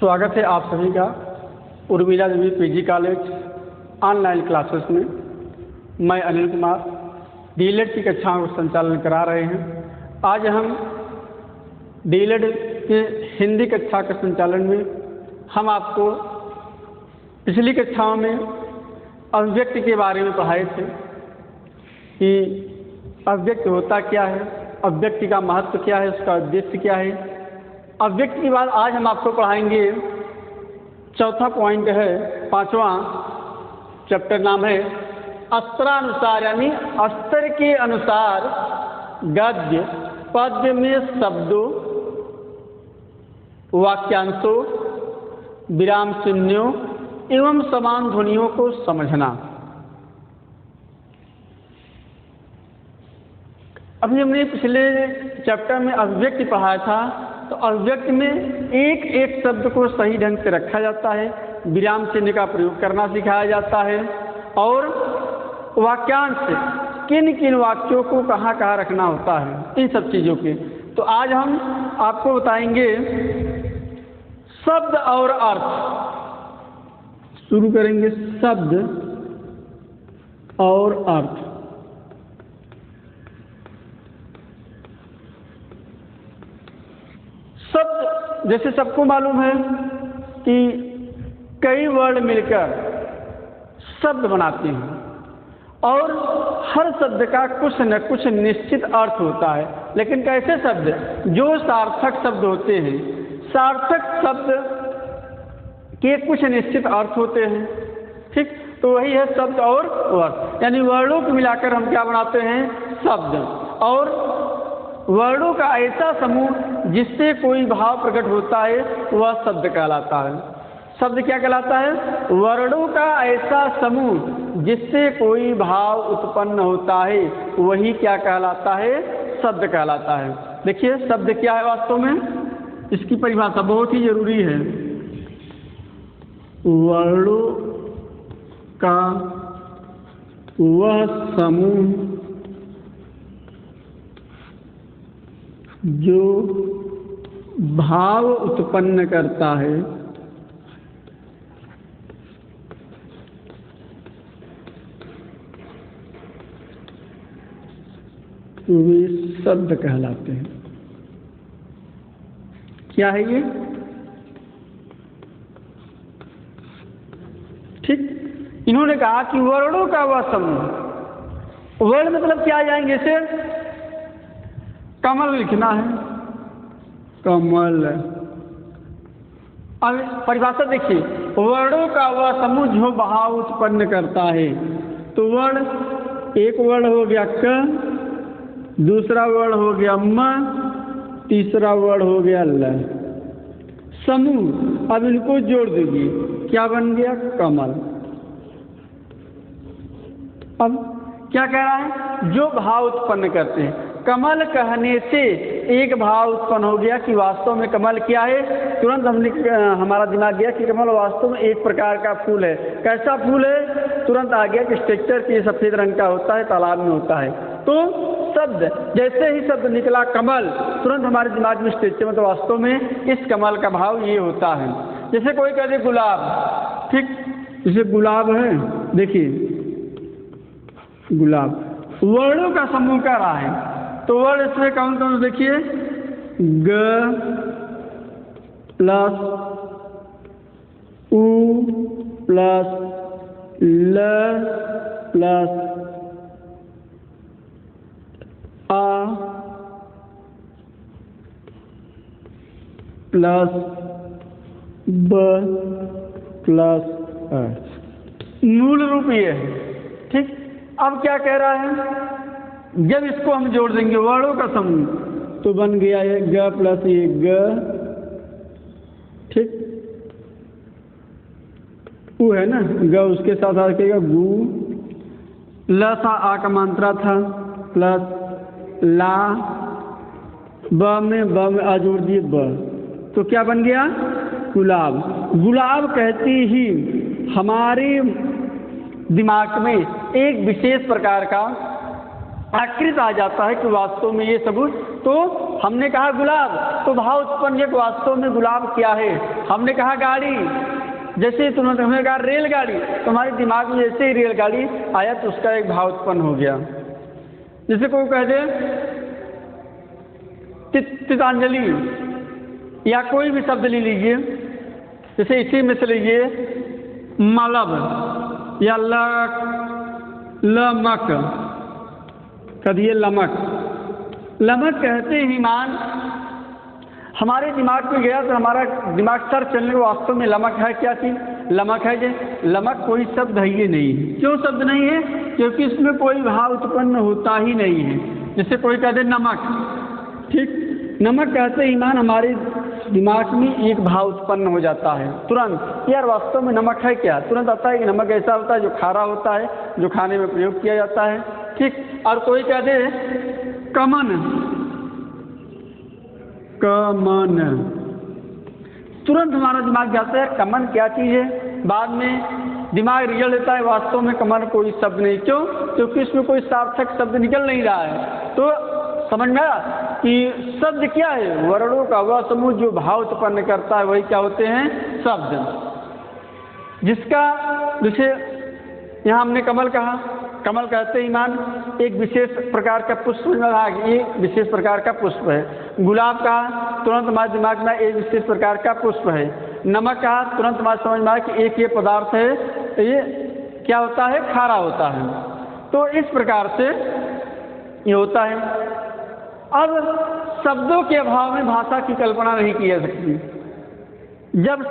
स्वागत है आप सभी का Urmila Devi PG college online classes में। मैं अनिल कुमार डीएलएड की कक्षाओं का संचालन करा रहे हैं। आज हम डीएलएड के हिंदी कक्षा के संचालन में हम आपको पिछली कक्षाओं में अभिव्यक्ति के बारे में पढ़ाए थे कि अभिव्यक्ति होता क्या है, अभिव्यक्ति का महत्व क्या है, उसका उद्देश्य क्या है। अभिव्यक्ति के बाद आज हम आपको पढ़ाएंगे चौथा पॉइंट है, पांचवा चैप्टर नाम है अस्त्रानुसार, यानी अस्त्र के अनुसार गद्य पद्य में शब्दों, वाक्यांशों, विराम चिन्हों एवं समान ध्वनियों को समझना। अभी हमने पिछले चैप्टर में अभिव्यक्ति पढ़ाया था, तो अभिव्यक्ति में एक एक शब्द को सही ढंग से रखा जाता है, विराम चिन्ह का प्रयोग करना सिखाया जाता है और वाक्यांश किन किन वाक्यों को कहाँ कहाँ रखना होता है, इन सब चीज़ों के। तो आज हम आपको बताएंगे शब्द और अर्थ। शुरू करेंगे शब्द और अर्थ। शब्द जैसे सबको मालूम है कि कई वर्ड मिलकर शब्द बनाते हैं और हर शब्द का कुछ न कुछ निश्चित अर्थ होता है। लेकिन कैसे शब्द? जो सार्थक शब्द होते हैं, सार्थक शब्द के कुछ निश्चित अर्थ होते हैं। ठीक, तो वही है शब्द और अर्थ, यानी वर्णों को मिलाकर हम क्या बनाते हैं? शब्द। और वर्णों का ऐसा समूह जिससे कोई भाव प्रकट होता है वह शब्द कहलाता है। शब्द क्या कहलाता है? वर्णों का ऐसा समूह जिससे कोई भाव उत्पन्न होता है वही क्या कहलाता है? शब्द कहलाता है। देखिए शब्द क्या है वास्तव में, इसकी परिभाषा बहुत ही जरूरी है। वर्णों का वह समूह जो भाव उत्पन्न करता है वे शब्द कहलाते हैं। क्या है ये? ठीक, इन्होंने कहा कि वर्णों का वह समूह। वर्ण मतलब क्या जाएंगे? इसे कमल लिखना है, कमल। अब परिभाषा देखिए, वर्णों का वह समूह जो भाव उत्पन्न करता है। तो वर्ण, एक वर्ण हो गया क, दूसरा वर्ण हो गया म, तीसरा वर्ण हो गया ल। समूह, अब इनको जोड़ दीजिए, क्या बन गया? कमल। अब क्या कह रहा है? जो भाव उत्पन्न करते हैं। कमल कहने से एक भाव उत्पन्न हो गया कि वास्तव में कमल क्या है। तुरंत हमारा दिमाग गया कि कमल वास्तव में एक प्रकार का फूल है। कैसा फूल है? तुरंत आ गया कि स्ट्रक्चर की सफेद रंग का होता है, तालाब में होता है। तो शब्द, जैसे ही शब्द निकला कमल, तुरंत हमारे दिमाग में स्ट्रक्चर में, तो वास्तव में इस कमल का भाव ये होता है। जैसे कोई कह दे गुलाब, ठीक, जैसे गुलाब है, देखिए गुलाब वर्णों का समूह कह रहा है। तो वर्ण इसमें कौन कौन? देखिए ग प्लस उ प्लस ल प्लस आ प्लस ब प्लस अ। मूल रूप ये है। ठीक, अब क्या कह रहा है? जब इसको हम जोड़ देंगे वर्णों का समूह, तो बन गया ये ग प्लस ये ग, ठीक, उ है ना, ग उसके साथ आ जाएगा गु, ल सा आ का मात्रा था, प्लस ला, ब में आ जोड़ दिए ब, तो क्या बन गया? गुलाब। गुलाब कहती ही हमारे दिमाग में एक विशेष प्रकार का आकृत आ जाता है कि वास्तव में ये सब। तो हमने कहा गुलाब, तो भाव उत्पन्न ये वास्तव में गुलाब क्या है। हमने कहा गाड़ी, जैसे तुमने कहा रेलगाड़ी, तुम्हारे दिमाग में जैसे ही रेलगाड़ी आया तो उसका एक भाव उत्पन्न हो गया। जैसे कोई कह दे तितांजलि या कोई भी शब्द ले लीजिए, जैसे इसी में से लीजिए मलब या लमक, कहिए लमक। लमक कहते ही मान हमारे दिमाग में गया तो हमारा दिमाग सर चलने वास्तव में लमक है क्या चीज़? लमक है। जे लमक कोई शब्द है ये नहीं है। क्यों शब्द नहीं है? क्योंकि इसमें कोई भाव उत्पन्न होता ही नहीं है। जैसे कोई कहते नमक, ठीक, नमक कहते ही मान हमारे दिमाग में एक भाव उत्पन्न हो जाता है तुरंत, यार वास्तव में नमक है क्या? तुरंत आता है कि नमक ऐसा होता है जो खारा होता है, जो खाने में प्रयोग किया जाता है, ठीक। और कोई कहते कमन, कमन, तुरंत हमारा दिमाग जाता है कमन क्या चीज़ है। बाद में दिमाग रिजल्ट देता है वास्तव में कमन कोई शब्द नहीं। क्यों? क्योंकि इसमें कोई सार्थक शब्द निकल नहीं रहा है। तो समझ में आया कि शब्द क्या है? वर्णों का वह समूह जो भाव उत्पन्न करता है वही क्या होते हैं? शब्द। जिसका जैसे यहाँ हमने कमल कहा, कमल कहते ही मान एक विशेष प्रकार का पुष्प, ये विशेष प्रकार का पुष्प है। गुलाब कहा तुरंत हमारे दिमाग में एक विशेष प्रकार का पुष्प है। नमक कहा तुरंत हमारे समझ में आया कि एक ये पदार्थ है, ये क्या होता है? खारा होता है। तो इस प्रकार से ये होता है। अब शब्दों के अभाव में भाषा की कल्पना नहीं की जा सकती। जब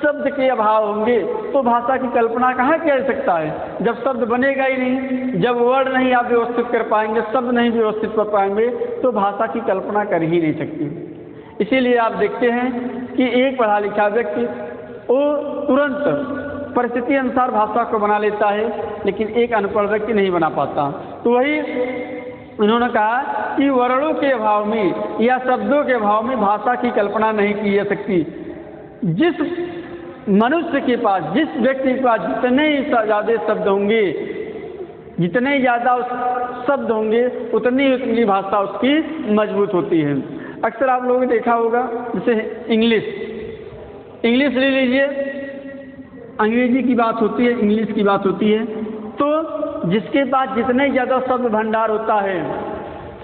शब्द के अभाव होंगे तो भाषा की कल्पना कहाँ किया जा सकता है? जब शब्द बनेगा ही नहीं, जब वर्ड नहीं आप व्यवस्थित कर पाएंगे, शब्द नहीं व्यवस्थित कर पाएंगे, तो भाषा की कल्पना कर ही नहीं सकती। इसीलिए आप देखते हैं कि एक पढ़ा लिखा व्यक्ति वो तुरंत परिस्थिति अनुसार भाषा को बना लेता है, लेकिन एक अनपढ़ व्यक्ति नहीं बना पाता। तो वही उन्होंने कहा कि वर्णों के अभाव में या शब्दों के अभाव में भाषा की कल्पना नहीं की जा सकती। जिस मनुष्य के पास, जिस व्यक्ति के पास जितने ही ज़्यादा शब्द होंगे, जितने ज़्यादा शब्द होंगे, उतनी भाषा उसकी मजबूत होती है। अक्सर आप लोगों ने देखा होगा, जैसे इंग्लिश ले लीजिए, अंग्रेजी की बात होती है, इंग्लिश की बात होती है, तो जिसके पास जितने ज़्यादा शब्द भंडार होता है,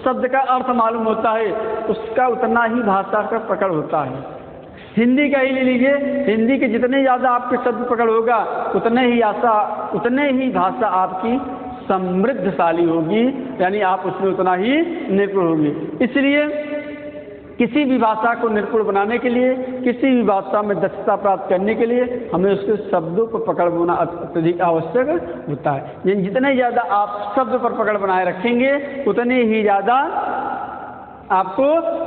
शब्द का अर्थ मालूम होता है, उसका उतना ही भाषा का पकड़ होता है। हिंदी का ही ले लीजिए, हिंदी के जितने ज़्यादा आपके शब्द पकड़ होगा उतने ही भाषा आपकी समृद्धशाली होगी, यानी आप उसमें उतना ही निपुण होंगे। इसलिए किसी भी भाषा को निपुण बनाने के लिए, किसी भी भाषा में दक्षता प्राप्त करने के लिए हमें उसके शब्दों पर पकड़ होना अत्यधिक आवश्यक होता है। जितने ज़्यादा आप शब्द पर पकड़ बनाए रखेंगे उतने ही ज़्यादा आपको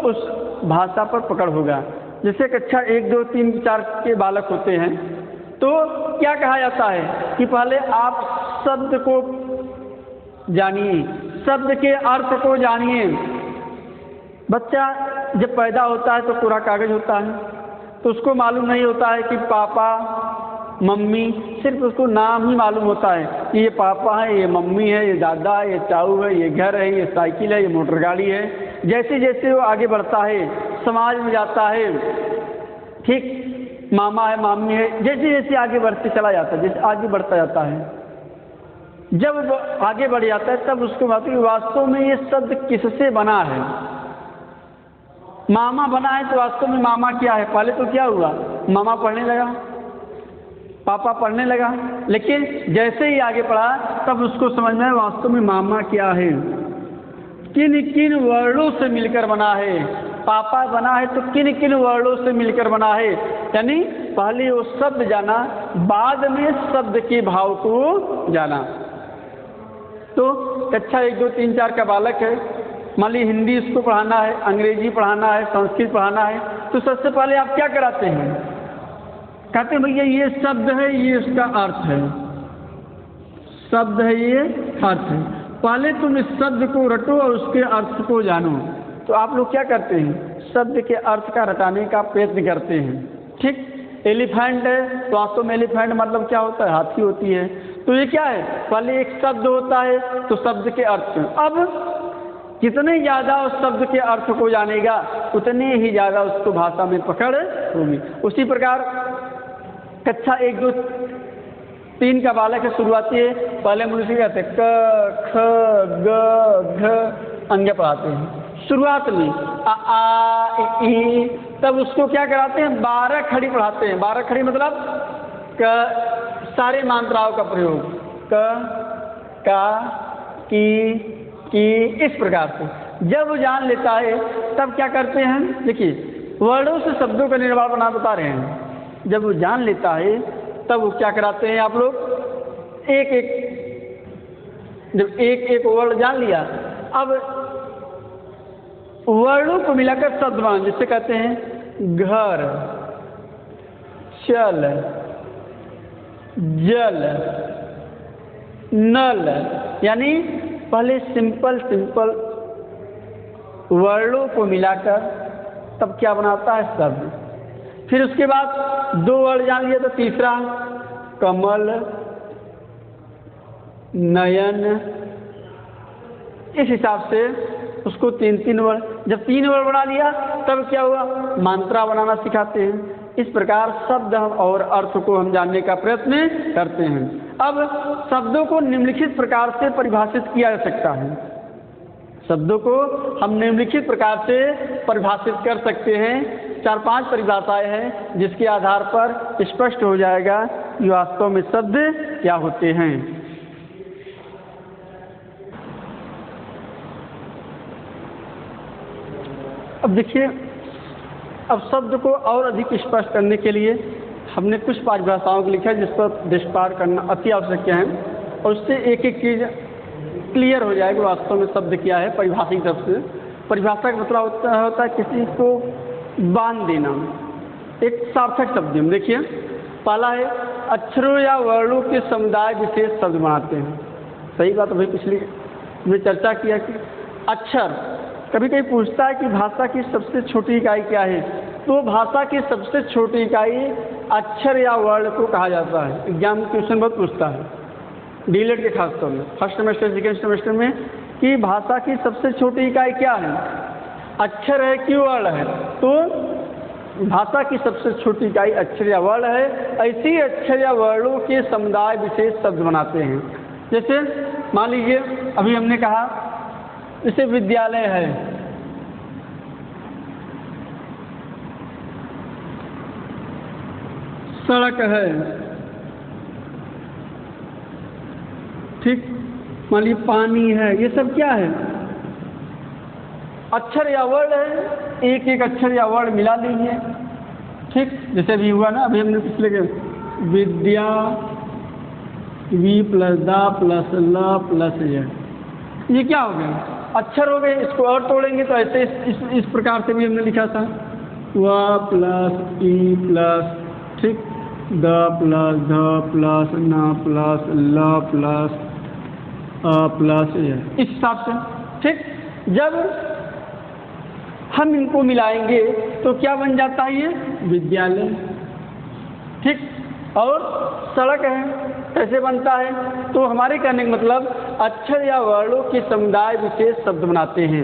उस भाषा पर पकड़ होगा। जैसे कक्षा 1, 2, 3, 4 के बालक होते हैं तो क्या कहा जाता है कि पहले आप शब्द को जानिए, शब्द के अर्थ को जानिए। बच्चा जब पैदा होता है तो पूरा कागज होता है, तो उसको मालूम नहीं होता है कि पापा मम्मी, सिर्फ उसको नाम ही मालूम होता है कि ये पापा है, ये मम्मी है, ये दादा है, ये चाऊ है, ये घर है, ये साइकिल है, ये मोटर गाड़ी है। जैसे जैसे वो आगे बढ़ता है, समाज में जाता है, ठीक, मामा है, मामी है, जैसे जैसे आगे बढ़ते चला जाता है, जैसे आगे बढ़ता जाता है, जब वो आगे बढ़ जाता है तब उसको बात है वास्तव में ये शब्द किससे बना है। मामा बना है तो वास्तव में मामा क्या है? पहले तो क्या हुआ, मामा पढ़ने लगा, पापा पढ़ने लगा, लेकिन जैसे ही आगे पढ़ा तब उसको समझ में आया वास्तव में मामा क्या है, किन किन वर्णों से मिलकर बना है। पापा बना है तो किन किन वर्णों से मिलकर बना है, यानी पहले वो शब्द जाना, बाद में शब्द के भाव को जाना। तो कक्षा 1, 2, 3, 4 का बालक है, मान ली हिंदी इसको पढ़ाना है, अंग्रेजी पढ़ाना है, संस्कृत पढ़ाना है, तो सबसे पहले आप क्या कराते हैं? कहते हैं भैया ये शब्द है, ये इसका अर्थ है, शब्द है, ये अर्थ है। पहले तुम इस शब्द को रटो और उसके अर्थ को जानो। तो आप लोग क्या करते हैं? शब्द के अर्थ का रटाने का प्रयत्न करते हैं, ठीक। एलिफेंट है तो वास्तव में एलिफेंट मतलब क्या होता है? हाथी होती है। तो ये क्या है, पहले एक शब्द होता है तो शब्द के अर्थ। अब जितने ज़्यादा उस शब्द के अर्थ को जानेगा उतने ही ज़्यादा उसको भाषा में पकड़ होगी। उसी प्रकार कक्षा 1, 2, 3 का बालक है, शुरुआती है, पहले मनुष्य कहते हैं क ख ग घ अंग्य पढ़ाते हैं शुरुआत में, आ ई, तब उसको क्या कराते हैं 12 खड़ी पढ़ाते हैं। 12 खड़ी मतलब सारे मात्राओं का प्रयोग, क का की, इस प्रकार से। जब वो जान लेता है तब क्या करते हैं, देखिए वर्णों से शब्दों का निर्माण बना बता रहे हैं। जब वो जान लेता है तब वो क्या कराते हैं आप लोग, जब एक वर्ण जान लिया, अब वर्णों को मिलाकर शब्द बना, जिससे कहते हैं घर, चल, जल, नल। यानी पहले सिंपल वर्णों को मिलाकर तब क्या बनाता है शब्द। फिर उसके बाद 2 वर्ण जान लिया तो तीसरा कमल, नयन, इस हिसाब से उसको 3 वर्ण। जब 3 वर्ण बना लिया तब क्या हुआ, मात्रा बनाना सिखाते हैं। इस प्रकार शब्द और अर्थ को हम जानने का प्रयत्न करते हैं। अब शब्दों को निम्नलिखित प्रकार से परिभाषित किया जा सकता है। शब्दों को हम निम्नलिखित प्रकार से परिभाषित कर सकते हैं। 4-5 परिभाषाएं हैं जिसके आधार पर स्पष्ट हो जाएगा कि वास्तव में शब्द क्या होते हैं। अब देखिए, अब शब्द को और अधिक स्पष्ट करने के लिए हमने कुछ परिभाषाओं को लिखा है जिस पर दृष्टिपात करना अति आवश्यक है, और उससे एक एक चीज़ क्लियर हो जाएगा वास्तव में शब्द क्या है परिभाषिक शब्द से। परिभाषा का मतलब होता है किसी को बांध देना, एक सार्थक शब्द। हम देखिए, पहला है अक्षरों या वर्णों के समुदाय विशेष शब्द बनाते हैं। सही बात है भाई, पिछली में चर्चा किया कि अक्षर, कभी कभी पूछता है कि भाषा की सबसे छोटी इकाई क्या है, तो भाषा की सबसे छोटी इकाई अक्षर या वर्ण को कहा जाता है। एग्जाम में क्वेश्चन बहुत पूछता है, डीलेट के खास तौर में, फर्स्ट सेमेस्टर सेकेंड सेमेस्टर में, कि भाषा की सबसे छोटी इकाई क्या है, अक्षर है कि वर्ण है। तो भाषा की सबसे छोटी इकाई अक्षर या वर्ण है। ऐसे ही अक्षर या वर्णों के समुदाय विशेष शब्द बनाते हैं। जैसे मान लीजिए अभी हमने कहा जैसे विद्यालय है, सड़क है, ठीक, मान लीजिए पानी है, ये सब क्या है, अक्षर या वर्ण है। एक एक अक्षर या वर्ण मिला लीजिए, ठीक, जैसे भी हुआ ना, अभी हमने पिछले के विद्या, वी प्लस दा प्लस ल प्लस ये क्या हो गया, अक्षर हो गए। इसको और तोड़ेंगे तो ऐसे इस प्रकार से भी हमने लिखा था, व प्लस ई प्लस, ठीक, द प्लस ध प्लस न प्लस ल प्लस अ प्लस इस हिसाब से, ठीक। जब हम इनको मिलाएंगे तो क्या बन जाता है, ये विद्यालय, ठीक। और सड़क है, कैसे बनता है, तो हमारे कहने का मतलब अक्षर या वर्णों के समुदाय विशेष शब्द बनाते हैं।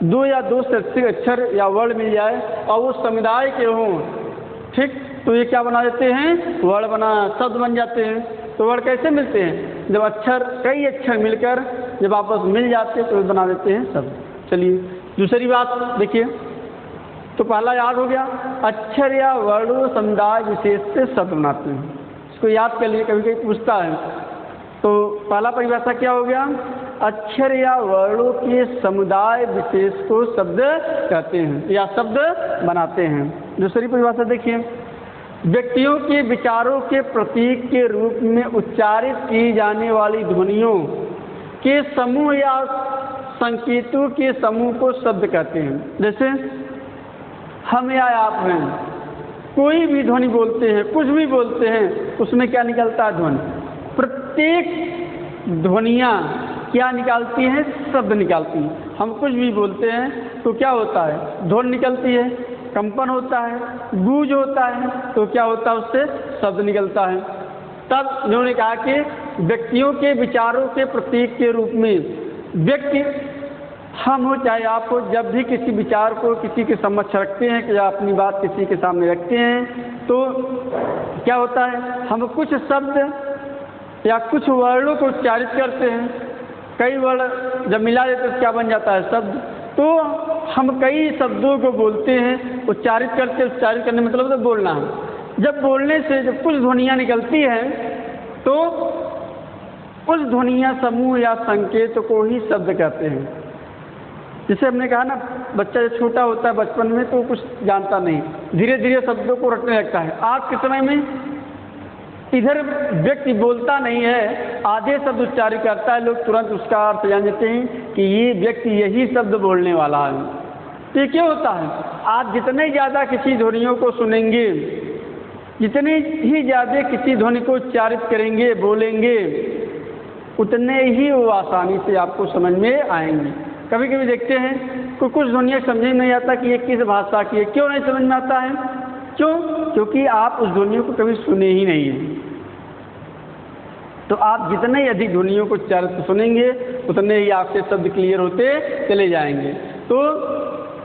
2 या 2 से अधिक अक्षर या वर्ण मिल जाए और वो समुदाय के हों, ठीक, तो ये क्या बना देते हैं, वर्ण बना शब्द बन जाते हैं। तो वर्ण कैसे मिलते हैं, जब अक्षर कई अक्षर मिलकर जब आपस मिल जाते हैं तो बना देते हैं शब्द। चलिए दूसरी बात देखिए, तो पहला याद हो गया, अक्षर या वर्णों समुदाय विशेष से शब्द बनाते हैं। इसको याद कर लिए, कभी कभी पूछता है। तो पहला परिभाषा क्या हो गया, अक्षर या वर्णों के समुदाय विशेष को शब्द कहते हैं या शब्द बनाते हैं। दूसरी परिभाषा देखिए, व्यक्तियों के विचारों के प्रतीक के रूप में उच्चारित की जाने वाली ध्वनियों के समूह या संकेतों के समूह को शब्द कहते हैं। जैसे हम या आप हैं, कोई भी ध्वनि बोलते हैं, कुछ भी बोलते हैं, उसमें क्या निकलता है, ध्वनि। प्रत्येक ध्वनियाँ क्या निकालती हैं, शब्द निकालती हैं। हम कुछ भी बोलते हैं तो क्या होता है, ध्वनि निकलती है, कंपन होता है, गूंज होता है, तो क्या होता है, उससे शब्द निकलता है। तब उन्होंने कहा कि व्यक्तियों के विचारों के प्रतीक के रूप में व्यक्ति हम हो चाहे आप हो, जब भी किसी विचार को किसी के समक्ष रखते हैं कि या अपनी बात किसी के सामने रखते हैं तो क्या होता है, हम कुछ शब्द या कुछ वर्णों को उच्चारित करते हैं। कई वर्ण जब मिला देते तो क्या बन जाता है, शब्द। तो हम कई शब्दों को बोलते हैं, उच्चारित करते, उच्चारित करने मतलब तो बोलना है। जब बोलने से जब कुछ ध्वनियाँ निकलती हैं तो उस ध्वनियाँ समूह या संकेत को ही शब्द कहते हैं। जैसे हमने कहा ना, बच्चा जब छोटा होता है बचपन में तो कुछ जानता नहीं, धीरे धीरे शब्दों को रटने लगता है। आज के समय में इधर व्यक्ति बोलता नहीं है, आधे शब्द उच्चारित करता है, लोग तुरंत उसका अर्थ जान जाते हैं कि ये व्यक्ति यही शब्द बोलने वाला है। तो ये क्यों होता है, आप जितने ज़्यादा किसी ध्वनियों को सुनेंगे, जितने ही ज़्यादा किसी ध्वनि को उच्चारित करेंगे, बोलेंगे, उतने ही वो आसानी से आपको समझ में आएंगे। कभी कभी देखते हैं कि कुछ ध्वनियाँ समझ में नहीं आता कि ये किस भाषा की है। क्यों नहीं समझ में आता है? क्यों? क्योंकि आप उस ध्वनियों को कभी सुने ही नहीं हैं। तो आप जितने अधिक ध्वनियों को उच्चारित सुनेंगे उतने ही आपके शब्द क्लियर होते चले जाएंगे। तो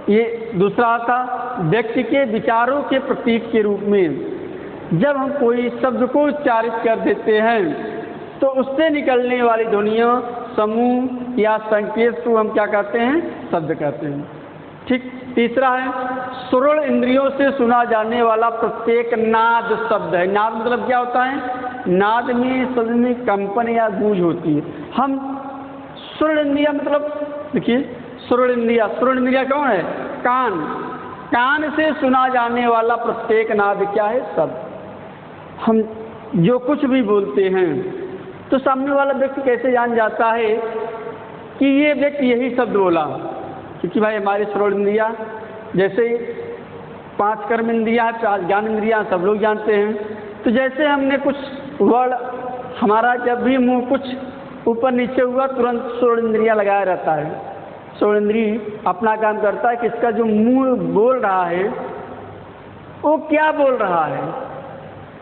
ये दूसरा आता, व्यक्ति के विचारों के प्रतीक के रूप में जब हम कोई शब्द को उच्चारित कर देते हैं तो उससे निकलने वाली ध्वनियों, समूह या संकेत को हम क्या कहते हैं, शब्द कहते हैं। ठीक। तीसरा है, श्रवण इंद्रियों से सुना जाने वाला प्रत्येक नाद शब्द है। नाद मतलब क्या होता है, नाद में शब्द में कंपन या गूंज होती है। हम श्रवण इंद्रिया मतलब देखिए, श्रवण इंद्रिया कौन है, कान। कान से सुना जाने वाला प्रत्येक नाद क्या है, शब्द। हम जो कुछ भी बोलते हैं तो सामने वाला व्यक्ति कैसे जान जाता है कि ये व्यक्ति यही शब्द बोला, क्योंकि भाई हमारे श्रवण इंद्रिया जैसे 5 कर्म इंद्रिया, 5 ज्ञान इंद्रिया सब लोग जानते हैं। तो जैसे हमने कुछ वर्ड, हमारा जब भी मुंह कुछ ऊपर नीचे हुआ तुरंत श्रवण इंद्रिया लगाया रहता है। श्रवण इंद्रिय अपना काम करता है कि इसका जो मुंह बोल रहा है वो क्या बोल रहा है।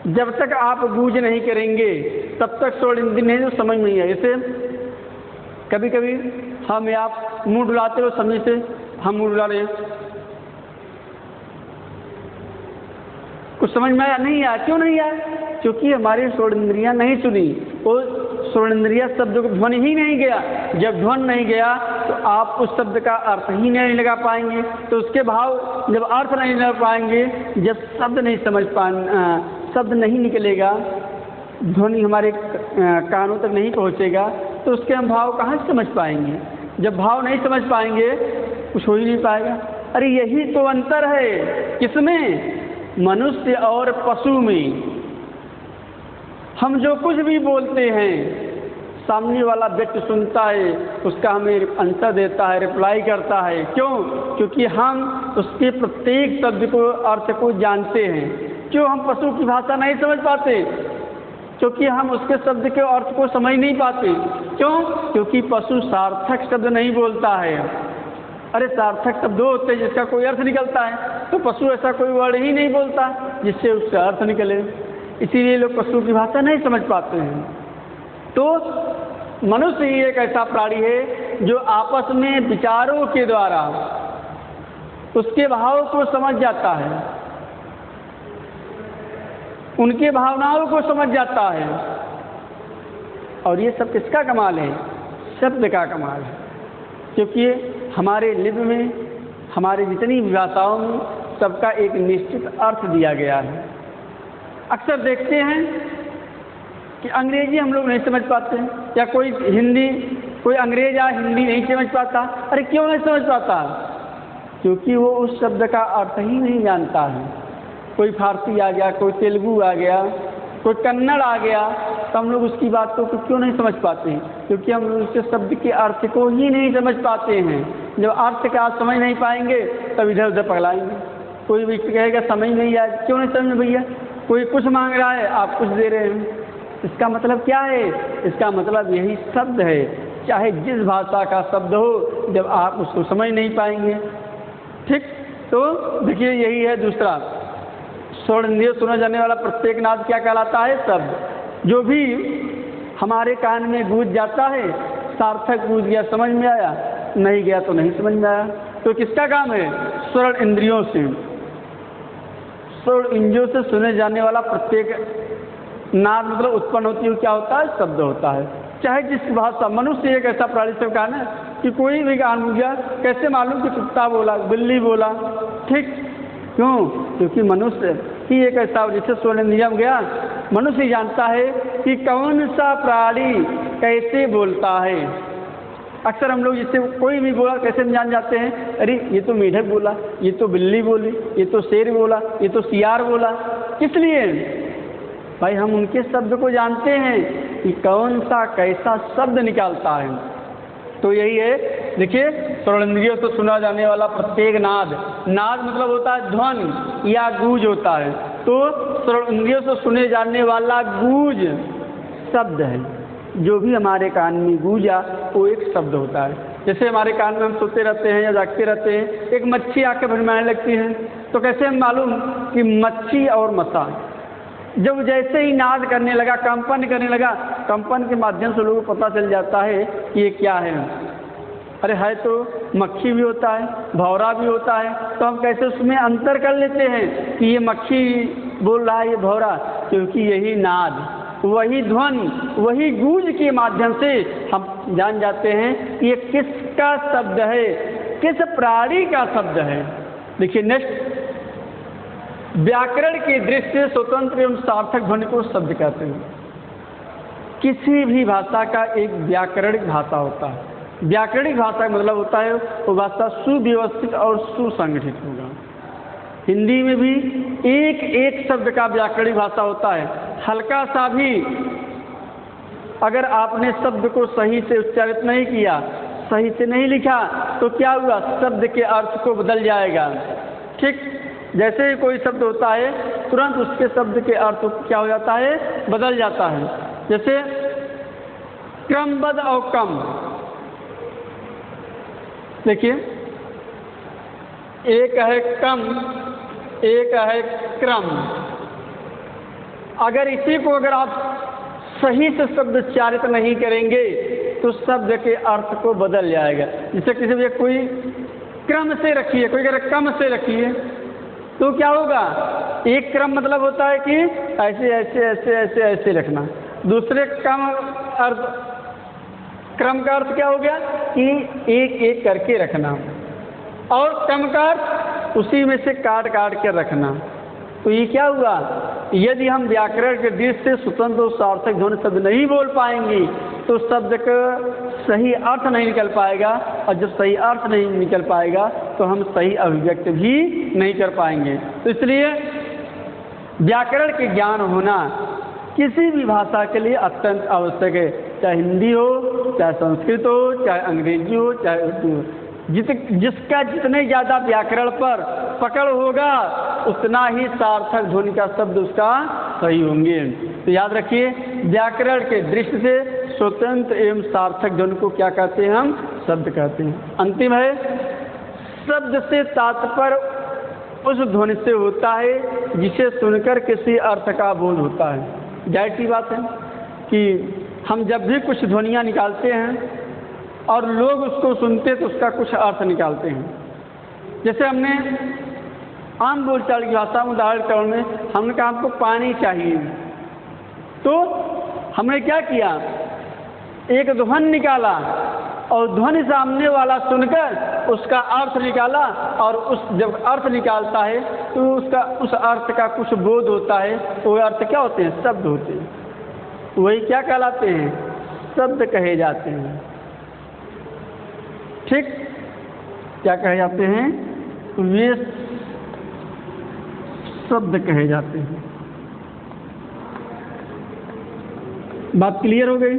जब तक आप गूंज नहीं करेंगे तब तक श्रवण इंद्रिय नहीं तो समझ नहीं है। जैसे कभी कभी हम या आप मुंह डुलाते हो, समझ से हम मुंह डुला रहे हैं, कुछ समझ में आया नहीं आया? क्यों नहीं आया? क्योंकि हमारी श्रवण इंद्रियां नहीं सुनी, वो श्रवण इंद्रिया शब्द को ध्वनि ही नहीं गया। जब ध्वनि नहीं गया तो आप उस शब्द का अर्थ ही नहीं लगा पाएंगे। तो उसके भाव जब अर्थ नहीं लगा पाएंगे, जब शब्द नहीं समझ शब्द नहीं निकलेगा, ध्वनि हमारे कानों तक नहीं पहुंचेगा, तो उसके हम भाव कहाँ से समझ पाएंगे। जब भाव नहीं समझ पाएंगे कुछ हो ही नहीं पाएगा। अरे यही तो अंतर है किसमें, मनुष्य और पशु में। हम जो कुछ भी बोलते हैं सामने वाला व्यक्ति सुनता है, उसका हमें आंसर देता है, रिप्लाई करता है। क्यों? क्योंकि हम उसके प्रत्येक शब्द को, अर्थ को जानते हैं। क्यों हम पशु की भाषा नहीं समझ पाते? क्योंकि हम उसके शब्द के अर्थ को समझ नहीं पाते। क्यों? क्योंकि पशु सार्थक शब्द नहीं बोलता है। अरे सार्थक शब्द होते हैं जिसका कोई अर्थ निकलता है, तो पशु ऐसा कोई वर्ड ही नहीं बोलता जिससे उसका अर्थ निकले। इसीलिए लोग पशु की भाषा नहीं समझ पाते हैं। तो मनुष्य ही एक ऐसा प्राणी है जो आपस में विचारों के द्वारा उसके भाव को समझ जाता है, उनके भावनाओं को समझ जाता है। और ये सब किसका कमाल है? शब्द का कमाल है। क्योंकि हमारे लिपि में, हमारे जितनी भाषाओं में सबका एक निश्चित अर्थ दिया गया है। अक्सर देखते हैं कि अंग्रेजी हम लोग नहीं समझ पाते, या कोई हिंदी, कोई अंग्रेज या हिंदी नहीं समझ पाता। अरे क्यों नहीं समझ पाता? क्योंकि वो उस शब्द का अर्थ ही नहीं जानता है। कोई फारसी आ गया, कोई तेलुगु आ गया, कोई कन्नड़ आ गया, तो हम लोग उसकी बात को क्यों नहीं समझ पाते हैं? क्योंकि हम लोग उसके शब्द के अर्थ को ही नहीं समझ पाते हैं। जब अर्थ का आप समझ नहीं पाएंगे तब इधर उधर पगलाएंगे। कोई व्यक्ति कहेगा समझ नहीं आया, क्यों नहीं समझ भैया? कोई कुछ मांग रहा है, आप कुछ दे रहे हैं, इसका मतलब क्या है? इसका मतलब यही शब्द है, चाहे जिस भाषा का शब्द हो, जब आप उसको समझ नहीं पाएंगे। ठीक। तो देखिए यही है दूसरा, श्रवण इंद्रिय सुना जाने वाला प्रत्येक नाद क्या कहलाता है? शब्द। जो भी हमारे कान में गूंज जाता है, सार्थक गूंज गया, समझ में आया, नहीं गया तो नहीं समझ में आया। तो किसका काम है? श्रवण इंद्रियों से। श्रवण इंद्रियों से सुने जाने वाला प्रत्येक नाद मतलब उत्पन्न होती है, क्या होता है? शब्द होता है। चाहे जिस भाषा, मनुष्य एक ऐसा प्राणी से कहा ना कि कोई भी गान हो गया, कैसे मालूम कि कुत्ता बोला, बिल्ली बोला, ठीक? क्यों? क्योंकि मनुष्य ही एक ऐसा, जैसे स्वर्ण नियम गया, मनुष्य जानता है कि कौन सा प्राणी कैसे बोलता है। अक्सर हम लोग जिससे कोई भी बोला कैसे जान जाते हैं, अरे ये तो मेढक बोला, ये तो बिल्ली बोली, ये तो शेर बोला, ये तो सियार बोला। किस लिए? भाई हम उनके शब्द को जानते हैं कि कौन सा कैसा शब्द निकालता है। तो यही है, देखिए, श्रवणेंद्रियों से सुना जाने वाला प्रत्येक नाद, नाद मतलब होता है ध्वनि या गूंज होता है। तो श्रवणेंद्रियों से सुने जाने वाला गूंज शब्द है। जो भी हमारे कान में गूंजा वो एक शब्द होता है। जैसे हमारे कान में हम सोते रहते हैं या जागते रहते हैं, एक मच्छी आके भरमाने लगती है, तो कैसे हम मालूम कि मच्छी और मसा, जब जैसे ही नाद करने लगा, कंपन करने लगा, कंपन के माध्यम से लोगों को पता चल जाता है कि ये क्या है। अरे है तो मक्खी भी होता है, भौरा भी होता है, तो हम कैसे उसमें अंतर कर लेते हैं कि ये मक्खी बोल रहा है, ये भौरा? क्योंकि यही नाद, वही ध्वनि, वही गूंज के माध्यम से हम जान जाते हैं कि ये किसका शब्द है, किस प्राणी का शब्द है। देखिए नेक्स्ट, व्याकरण की दृष्टि से स्वतंत्र एवं सार्थक ध्वनि को शब्द कहते हैं। किसी भी भाषा का एक व्याकरणिक भाषा होता है। व्याकरणिक भाषा का मतलब होता है वो भाषा सुव्यवस्थित और सुसंगठित होगा। हिंदी में भी एक एक शब्द का व्याकरणिक भाषा होता है। हल्का सा भी अगर आपने शब्द को सही से उच्चारित नहीं किया, सही से नहीं लिखा, तो क्या हुआ? शब्द के अर्थ को बदल जाएगा। ठीक, जैसे ही कोई शब्द होता है तुरंत उसके शब्द के अर्थ क्या हो जाता है? बदल जाता है। जैसे क्रमबद्ध और कम, देखिए, एक है कम, एक है क्रम। अगर इसी को अगर आप सही से शब्द उच्चारित नहीं करेंगे तो शब्द के अर्थ को बदल जाएगा। जैसे किसी भी कोई क्रम से रखिए, कोई अगर कम से रखिए तो क्या होगा? एक क्रम मतलब होता है कि ऐसे ऐसे ऐसे ऐसे ऐसे रखना। दूसरे कम अर्थ, क्रम का अर्थ क्या हो गया कि एक एक करके रखना, और कम का अर्थ उसी में से काट काट के रखना। तो ये क्या हुआ? यदि हम व्याकरण के दृष्टि से स्वतंत्र और सार्थक ध्वनि शब्द नहीं बोल पाएंगे तो शब्द का सही अर्थ नहीं निकल पाएगा, और जब सही अर्थ नहीं निकल पाएगा तो हम सही अभिव्यक्ति भी नहीं कर पाएंगे। तो इसलिए व्याकरण के ज्ञान होना किसी भी भाषा के लिए अत्यंत आवश्यक है, चाहे हिंदी हो, चाहे संस्कृत हो, चाहे अंग्रेजी हो, चाहे उर्दू हो। जिसका जितने ज़्यादा व्याकरण पर पकड़ होगा उतना ही सार्थक ध्वनि का शब्द उसका सही होंगे। तो याद रखिए, व्याकरण के दृष्टि से स्वतंत्र एवं सार्थक ध्वनि को क्या कहते हैं? हम शब्द कहते हैं। अंतिम है, शब्द से तात्पर्य उस ध्वनि से होता है जिसे सुनकर किसी अर्थ का बोध होता है। जाहिर सी बात है कि हम जब भी कुछ ध्वनियाँ निकालते हैं और लोग उसको सुनते तो उसका कुछ अर्थ निकालते हैं। जैसे हमने आम बोलचाल की भाषा में उदाहरण में हमने कहा हमको पानी चाहिए, तो हमने क्या किया? एक ध्वनि निकाला और ध्वनि सामने वाला सुनकर उसका अर्थ निकाला, और उस जब अर्थ निकालता है तो उसका उस अर्थ का कुछ बोध होता है। वो अर्थ क्या होते हैं? शब्द होते हैं। वही क्या कहलाते हैं? शब्द कहे जाते हैं। ठीक, क्या कहे जाते हैं? वे शब्द कहे जाते हैं। बात क्लियर हो गई?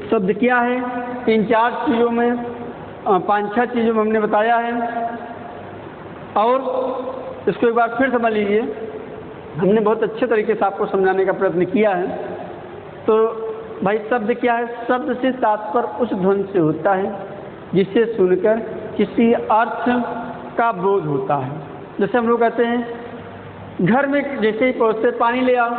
शब्द क्या है? 3-4 चीज़ों में, 5-6 चीज़ों में हमने बताया है, और इसको एक बार फिर समझ लीजिए। हमने बहुत अच्छे तरीके से आपको समझाने का प्रयत्न किया है। तो भाई शब्द क्या है? शब्द से तात्पर्य उस ध्वनि से होता है जिसे सुनकर किसी अर्थ का बोध होता है। जैसे हम लोग कहते हैं घर में जैसे ही पहुँचते पानी ले आओ,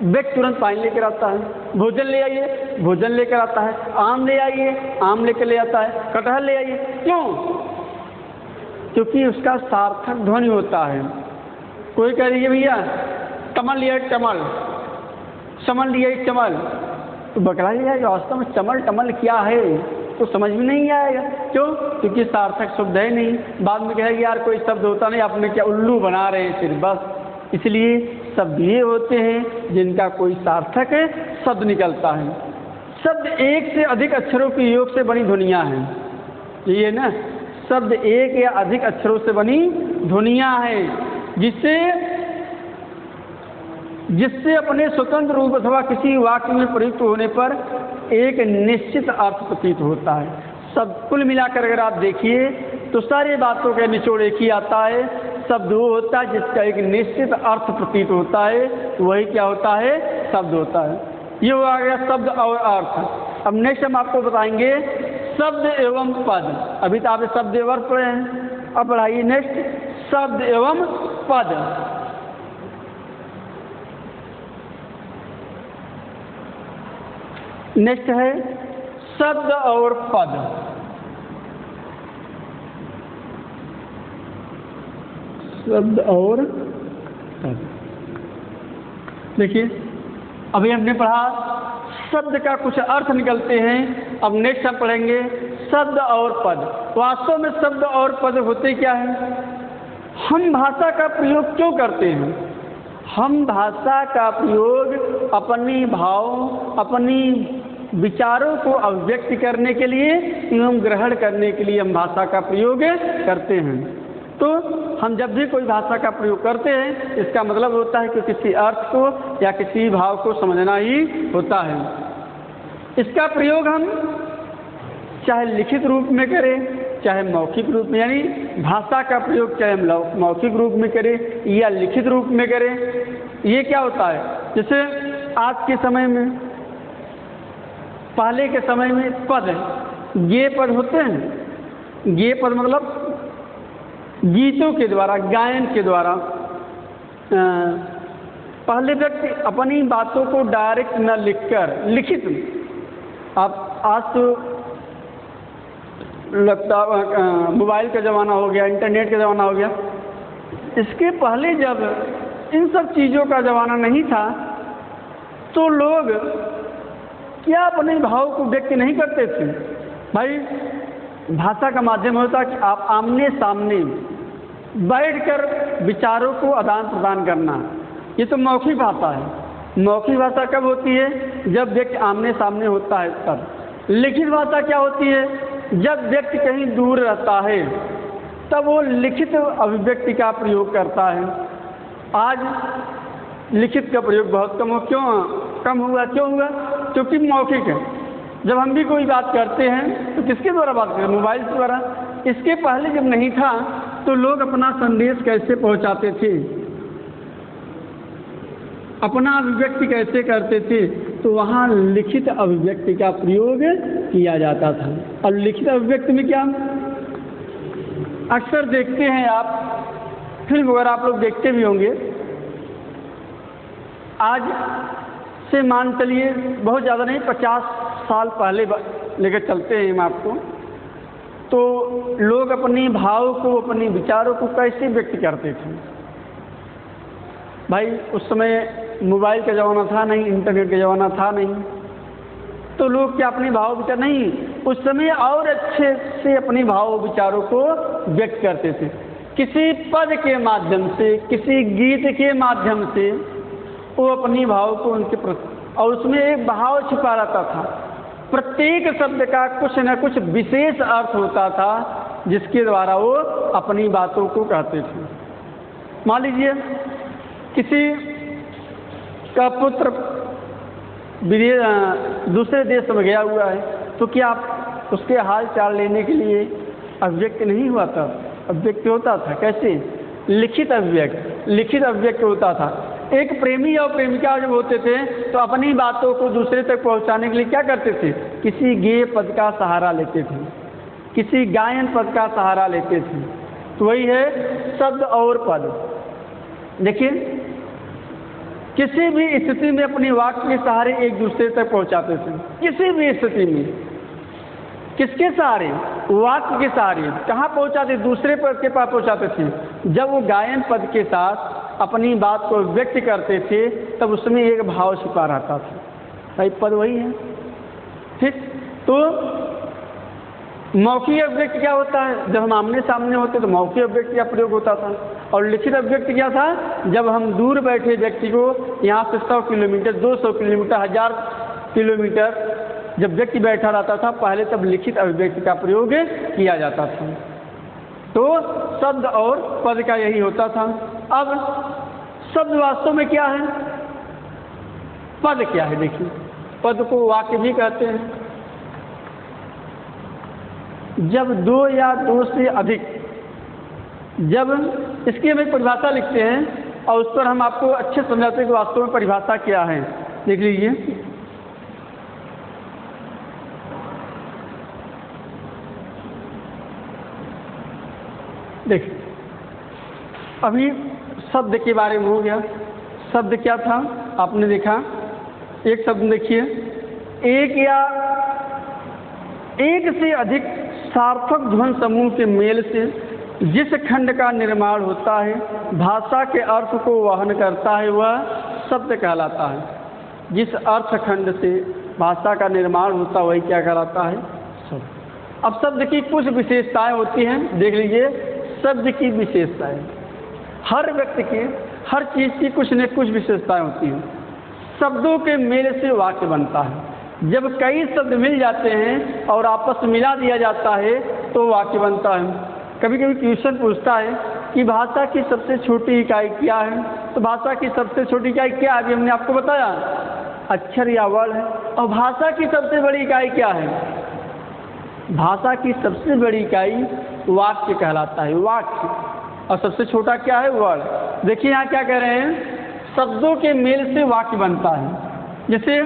व्यक्ति तुरंत पानी लेकर आता है, भोजन ले आइए, भोजन लेकर आता है, आम ले आइए, आम लेकर ले आता है, कटहल ले आइए। क्यों? क्योंकि उसका सार्थक ध्वनि होता है। कोई कह रही है भैया कमल लिया चमल, चमल लिया चमल, तो बकरा लिया वास्तव में चमल टमल क्या है तो समझ में नहीं आएगा। क्यों? क्योंकि सार्थक शब्द है नहीं। बाद में कहेगा यार कोई शब्द होता नहीं, आपने क्या उल्लू बना रहे हैं सिर्फ बस। इसलिए शब्द ये होते हैं जिनका कोई सार्थक शब्द निकलता है। शब्द एक से अधिक अक्षरों के योग से बनी ध्वनियाँ हैं, ये ना, शब्द एक या अधिक अक्षरों से बनी ध्वनियाँ हैं जिससे अपने स्वतंत्र रूप अथवा किसी वाक्य में प्रयुक्त होने पर एक निश्चित अर्थ प्रतीत होता है। सब कुल मिलाकर अगर आप देखिए तो सारी बातों का निचोड़ एक ही आता है। शब्द वो होता है जिसका एक निश्चित अर्थ प्रतीत होता है, वही क्या होता है? शब्द होता है। ये हो गया शब्द और अर्थ। अब नेक्स्ट हम आपको बताएंगे शब्द एवं पद। अभी तो आप शब्द एवं पढ़े हैं, अब पढ़ाइए नेक्स्ट शब्द एवं पद। नेक्स्ट है शब्द और पद। शब्द और पद देखिए, अभी हमने पढ़ा शब्द का कुछ अर्थ निकलते हैं। अब नेक्स्ट हम पढ़ेंगे शब्द और पद। वास्तव में शब्द और पद होते क्या हैं? हम भाषा का प्रयोग क्यों करते हैं? हम भाषा का प्रयोग अपनी भावों, अपनी विचारों को अभिव्यक्त करने के लिए एवं ग्रहण करने के लिए हम भाषा का प्रयोग करते हैं। तो हम जब भी कोई भाषा का प्रयोग करते हैं इसका मतलब होता है कि किसी अर्थ को या किसी भाव को समझना ही होता है। इसका प्रयोग हम चाहे लिखित रूप में करें चाहे मौखिक रूप में, यानी भाषा का प्रयोग चाहे हम मौखिक रूप में करें या लिखित रूप में करें। ये क्या होता है? जैसे आज के समय में, पहले के समय में पद है, गे पद होते हैं। गे पद मतलब गीतों के द्वारा, गायन के द्वारा पहले व्यक्ति अपनी बातों को डायरेक्ट न लिखकर लिखित, आप आज तो लगता मोबाइल का ज़माना हो गया, इंटरनेट का ज़माना हो गया। इसके पहले जब इन सब चीज़ों का ज़माना नहीं था तो लोग क्या अपने भाव को व्यक्त नहीं करते थे? भाई भाषा का माध्यम होता कि आप आमने सामने बैठकर विचारों को आदान प्रदान करना। ये तो मौखिक भाषा है। मौखिक भाषा कब होती है? जब व्यक्ति आमने सामने होता है तब। लिखित भाषा क्या होती है? जब व्यक्ति कहीं दूर रहता है तब वो लिखित अभिव्यक्ति का प्रयोग करता है। आज लिखित का प्रयोग बहुत कम हो। क्यों कम हुआ? क्यों हुआ? क्योंकि मौखिक है। जब हम भी कोई बात करते हैं तो किसके द्वारा बात करते हैं? मोबाइल के द्वारा। इसके पहले जब नहीं था तो लोग अपना संदेश कैसे पहुंचाते थे, अपना अभिव्यक्ति कैसे करते थे? तो वहाँ लिखित अभिव्यक्ति का प्रयोग किया जाता था। और लिखित अभिव्यक्ति में क्या, अक्सर देखते हैं आप, फिल्म वगैरह आप लोग देखते भी होंगे। आज से मान चलिए बहुत ज़्यादा नहीं, 50 साल पहले लेकर चलते हैं हम आपको, तो लोग अपनी भाव को, अपने विचारों को कैसे व्यक्त करते थे? भाई उस समय मोबाइल का ज़माना था नहीं, इंटरनेट का ज़माना था नहीं, तो लोग क्या अपने भाव विचार नहीं, उस समय और अच्छे से अपने भाव विचारों को व्यक्त करते थे। किसी पद के माध्यम से, किसी गीत के माध्यम से वो अपनी भाव को उनके प्रति, और उसमें एक भाव छिपा रहता था। प्रत्येक शब्द का कुछ न कुछ विशेष अर्थ होता था जिसके द्वारा वो अपनी बातों को कहते थे। मान लीजिए किसी का पुत्र दूसरे देश में गया हुआ है, तो क्या आप उसके हाल चाल लेने के लिए अभिव्यक्त नहीं हुआ था? अभिव्यक्त होता था। कैसे? लिखित अभिव्यक्त। लिखित अभिव्यक्त होता था। एक प्रेमी और प्रेमिका जब होते थे तो अपनी बातों को दूसरे तक पहुंचाने के लिए क्या करते थे? किसी गेय पद का सहारा लेते थे, किसी गायन पद का सहारा लेते थे। तो वही है शब्द और पद। देखिए किसी भी स्थिति में अपनी वाक्य के सहारे एक दूसरे तक पहुंचाते थे। किसी भी स्थिति में किसके सहारे? वाक्य के सहारे। कहाँ पहुंचाते? दूसरे पद के पास पहुंचाते थे। जब वो गायन पद के साथ अपनी बात को व्यक्त करते थे तब उसमें एक भाव छिपा रहता था। भाई पद वही है, ठीक। तो मौखिक अभिव्यक्ति क्या होता है? जब हम आमने सामने होते तो मौखिक अभिव्यक्ति का प्रयोग होता था। और लिखित अभिव्यक्ति क्या था? जब हम दूर बैठे व्यक्ति को यहाँ से 100 किलोमीटर, 200 किलोमीटर, 1000 किलोमीटर जब व्यक्ति बैठा रहता था पहले, तब लिखित अभिव्यक्ति का प्रयोग किया जाता था। तो शब्द और पद का यही होता था। अब शब्द वास्तव में क्या है, पद क्या है? देखिए, पद को वाक्य भी कहते हैं। जब दो या दो से अधिक, जब इसकी हम एक परिभाषा लिखते हैं और उस पर हम आपको अच्छे समझाते हैं कि वास्तव में परिभाषा क्या है। देख लीजिए, देखिए अभी शब्द के बारे में हो गया। शब्द क्या था आपने देखा। एक शब्द देखिए, एक या एक से अधिक सार्थक ध्वनि समूह के मेल से जिस खंड का निर्माण होता है, भाषा के अर्थ को वहन करता है, वह शब्द कहलाता है। जिस अर्थ खंड से भाषा का निर्माण होता है वही क्या कहलाता है? शब्द। अब शब्द की कुछ विशेषताएं होती हैं, देख लीजिए। शब्द की विशेषताएं, हर व्यक्ति की, हर चीज़ की कुछ न कुछ विशेषताएं होती हैं। शब्दों के मेल से वाक्य बनता है। जब कई शब्द मिल जाते हैं और आपस में मिला दिया जाता है तो वाक्य बनता है। कभी कभी क्वेश्चन पूछता है कि भाषा की सबसे छोटी इकाई क्या है? तो भाषा की सबसे छोटी इकाई क्या है? अभी हमने आपको बताया, अक्षर या वर्ड है। और भाषा की सबसे बड़ी इकाई क्या है? भाषा की सबसे बड़ी इकाई वाक्य कहलाता है, वाक्य। और सबसे छोटा क्या है? वर्ड। देखिए यहाँ क्या कह रहे हैं, शब्दों के मेल से वाक्य बनता है। जैसे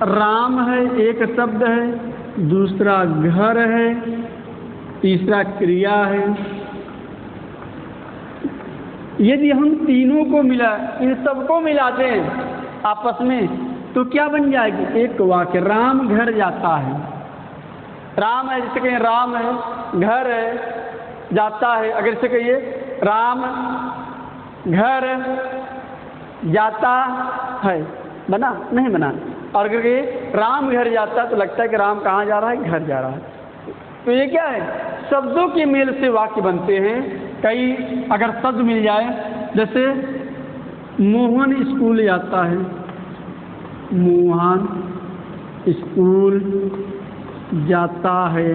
राम है, एक शब्द है, दूसरा घर है, तीसरा क्रिया है। यदि हम तीनों को मिला, इन सबको मिला दें आपस में तो क्या बन जाएगी? एक वाक्य। राम घर जाता है, राम है, जैसे कहिए राम है, घर है, जाता है। अगर इसे कहिए राम घर जाता है, बना? नहीं बना। और अगर कहिए राम घर जाता है तो लगता है कि राम कहाँ जा रहा है? घर जा रहा है। तो ये क्या है? शब्दों के मेल से वाक्य बनते हैं। कई अगर शब्द मिल जाए, जैसे मोहन स्कूल जाता है, मोहन स्कूल जाता है,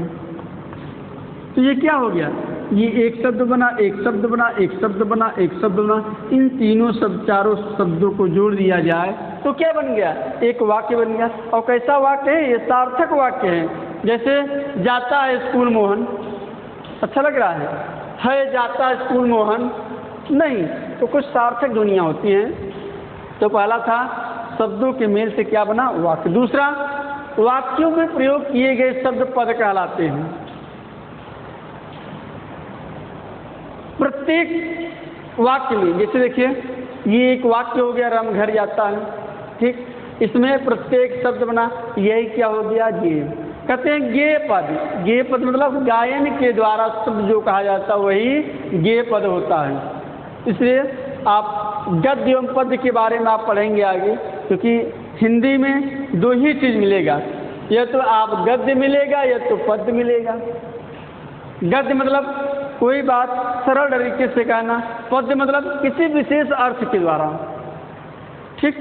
तो ये क्या हो गया? ये एक शब्द बना, एक शब्द बना, एक शब्द बना, एक शब्द बना। इन तीनों शब्द, चारों शब्दों को जोड़ दिया जाए तो क्या बन गया? एक वाक्य बन गया। और कैसा वाक्य है? ये सार्थक वाक्य है। जैसे जाता है स्कूल मोहन, अच्छा लग रहा है जाता है स्कूल मोहन, नहीं। तो कुछ सार्थक ध्वनियाँ होती हैं। तो पहला था शब्दों के मेल से क्या बना? वाक्य। दूसरा, वाक्यों में प्रयोग किए गए शब्द पद कहलाते हैं। प्रत्येक वाक्य में, जैसे देखिए ये एक वाक्य हो गया, राम घर जाता है, ठीक। इसमें प्रत्येक शब्द बना, यही क्या हो गया? गे। कहते हैं गे पद। गे पद मतलब गायन के द्वारा शब्द जो कहा जाता है वही गे पद होता है। इसलिए आप गद्य एवं पद्य के बारे में आप पढ़ेंगे आगे, क्योंकि हिंदी में दो ही चीज़ मिलेगा, या तो आप गद्य मिलेगा या तो पद्य मिलेगा। गद्य मतलब कोई बात सरल तरीके से कहना, पद्य मतलब किसी विशेष अर्थ के द्वारा, ठीक,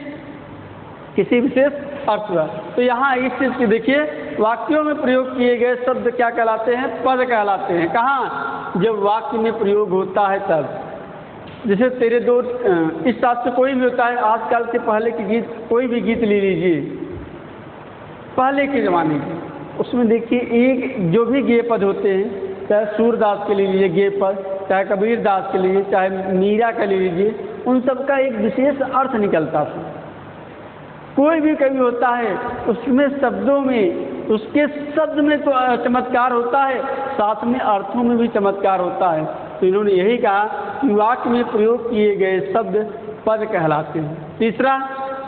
किसी विशेष अर्थ द्वारा। तो यहाँ इस चीज़ की देखिए, वाक्यों में प्रयोग किए गए शब्द क्या कहलाते हैं? पद कहलाते हैं। कहाँ? जब वाक्य में प्रयोग होता है तब। जैसे तेरे दो, इस हिसाब से कोई भी होता है। आजकल के पहले के गीत, कोई भी गीत ले लीजिए पहले के ज़माने के, उसमें देखिए एक जो भी गे पद होते हैं, चाहे सूरदास के ले लीजिए गे पद, चाहे कबीर दास के लिए, चाहे मीरा का ले लीजिए, उन सब का एक विशेष अर्थ निकलता था। कोई भी कवि होता है उसमें शब्दों में, उसके शब्द में तो चमत्कार होता है, साथ में अर्थों में भी चमत्कार होता है। तो इन्होंने यही कहा कि वाक्य में प्रयोग किए गए शब्द पद कहलाते हैं। तीसरा,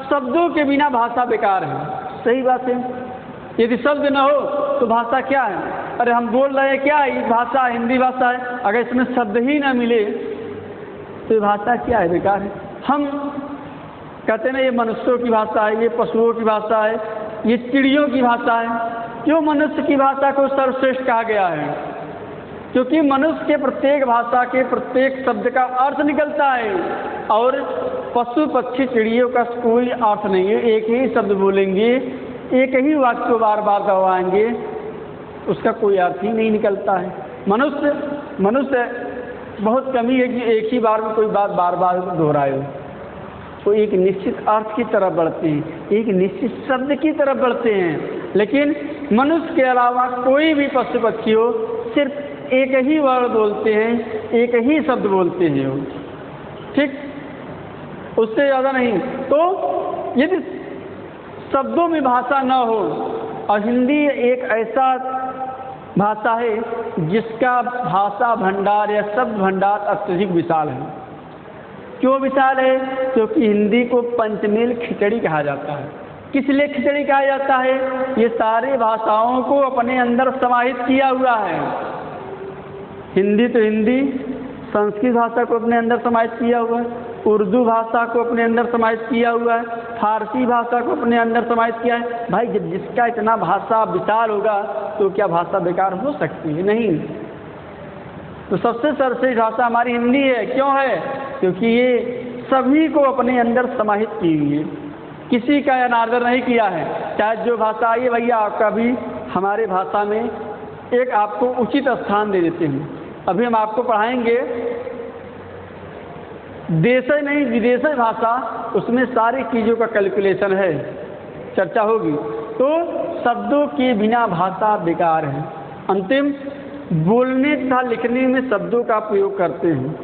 शब्दों के बिना भाषा बेकार है। सही बात है, यदि शब्द न हो तो भाषा क्या है? अरे हम बोल रहे हैं क्या है? ये भाषा हिंदी भाषा है, अगर इसमें शब्द ही ना मिले तो ये भाषा क्या है? बेकार है। हम कहते हैं ना ये मनुष्यों की भाषा है, ये पशुओं की भाषा है, ये चिड़ियों की भाषा है। क्यों मनुष्य की भाषा को सर्वश्रेष्ठ कहा गया है? क्योंकि मनुष्य के प्रत्येक भाषा के प्रत्येक शब्द का अर्थ निकलता है और पशु पक्षी चिड़ियों का कोई अर्थ नहीं है। एक ही शब्द बोलेंगे, एक ही वाक्य को बार बार दोहराएंगे, उसका कोई अर्थ ही नहीं निकलता है। मनुष्य बहुत कमी है कि एक ही बार में कोई बात बार बार दोहराए। तो एक निश्चित अर्थ की तरफ बढ़ते हैं, एक निश्चित शब्द की तरफ बढ़ते हैं। लेकिन मनुष्य के अलावा कोई भी पशु पक्षी हो, सिर्फ एक ही वर्ड बोलते हैं, एक ही शब्द बोलते हैं वो, ठीक, उससे ज़्यादा नहीं। तो यदि शब्दों में भाषा न हो, और हिंदी एक ऐसा भाषा है जिसका भाषा भंडार या शब्द भंडार अत्यधिक विशाल है। क्यों विशाल है? क्योंकि हिंदी को पंचमेल खिचड़ी कहा जाता है। किस लिए खिचड़ी कहा जाता है? ये सारे भाषाओं को अपने अंदर समाहित किया हुआ है। हिंदी तो हिंदी, संस्कृत भाषा को अपने अंदर समाहित किया हुआ है, उर्दू भाषा को अपने अंदर समाहित किया हुआ है, फारसी भाषा को अपने अंदर समाहित किया है। भाई जब जिसका इतना भाषा विशाल होगा तो क्या भाषा बेकार हो सकती है? नहीं। तो सबसे सर्वश्रेष्ठ भाषा हमारी हिंदी है। क्यों है? क्योंकि ये सभी को अपने अंदर समाहित की हुई है, किसी का अनादर नहीं किया है। चाहे जो भाषा आई है भैया, आपका भी हमारे भाषा में एक आपको उचित स्थान दे देते हैं। अभी हम आपको पढ़ाएंगे देश नहीं विदेश भाषा, उसमें सारी चीज़ों का कैलकुलेशन है, चर्चा होगी। तो शब्दों के बिना भाषा बेकार है। अंतिम, बोलने तथा लिखने में शब्दों का प्रयोग करते हैं।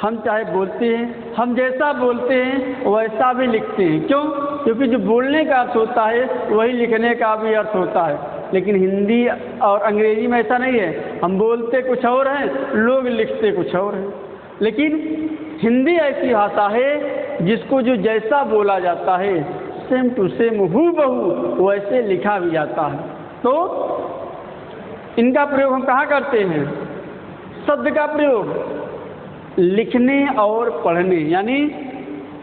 हम चाहे बोलते हैं, हम जैसा बोलते हैं वैसा भी लिखते हैं। क्यों? क्योंकि जो बोलने का अर्थ होता है वही लिखने का भी अर्थ होता है। लेकिन हिंदी और अंग्रेजी में ऐसा नहीं है, हम बोलते कुछ और हैं, लोग लिखते कुछ और हैं। लेकिन हिंदी ऐसी भाषा है जिसको जो जैसा बोला जाता है सेम टू सेम हूबहू वैसे लिखा भी जाता है। तो इनका प्रयोग हम कहाँ करते हैं? शब्द का प्रयोग लिखने और पढ़ने, यानी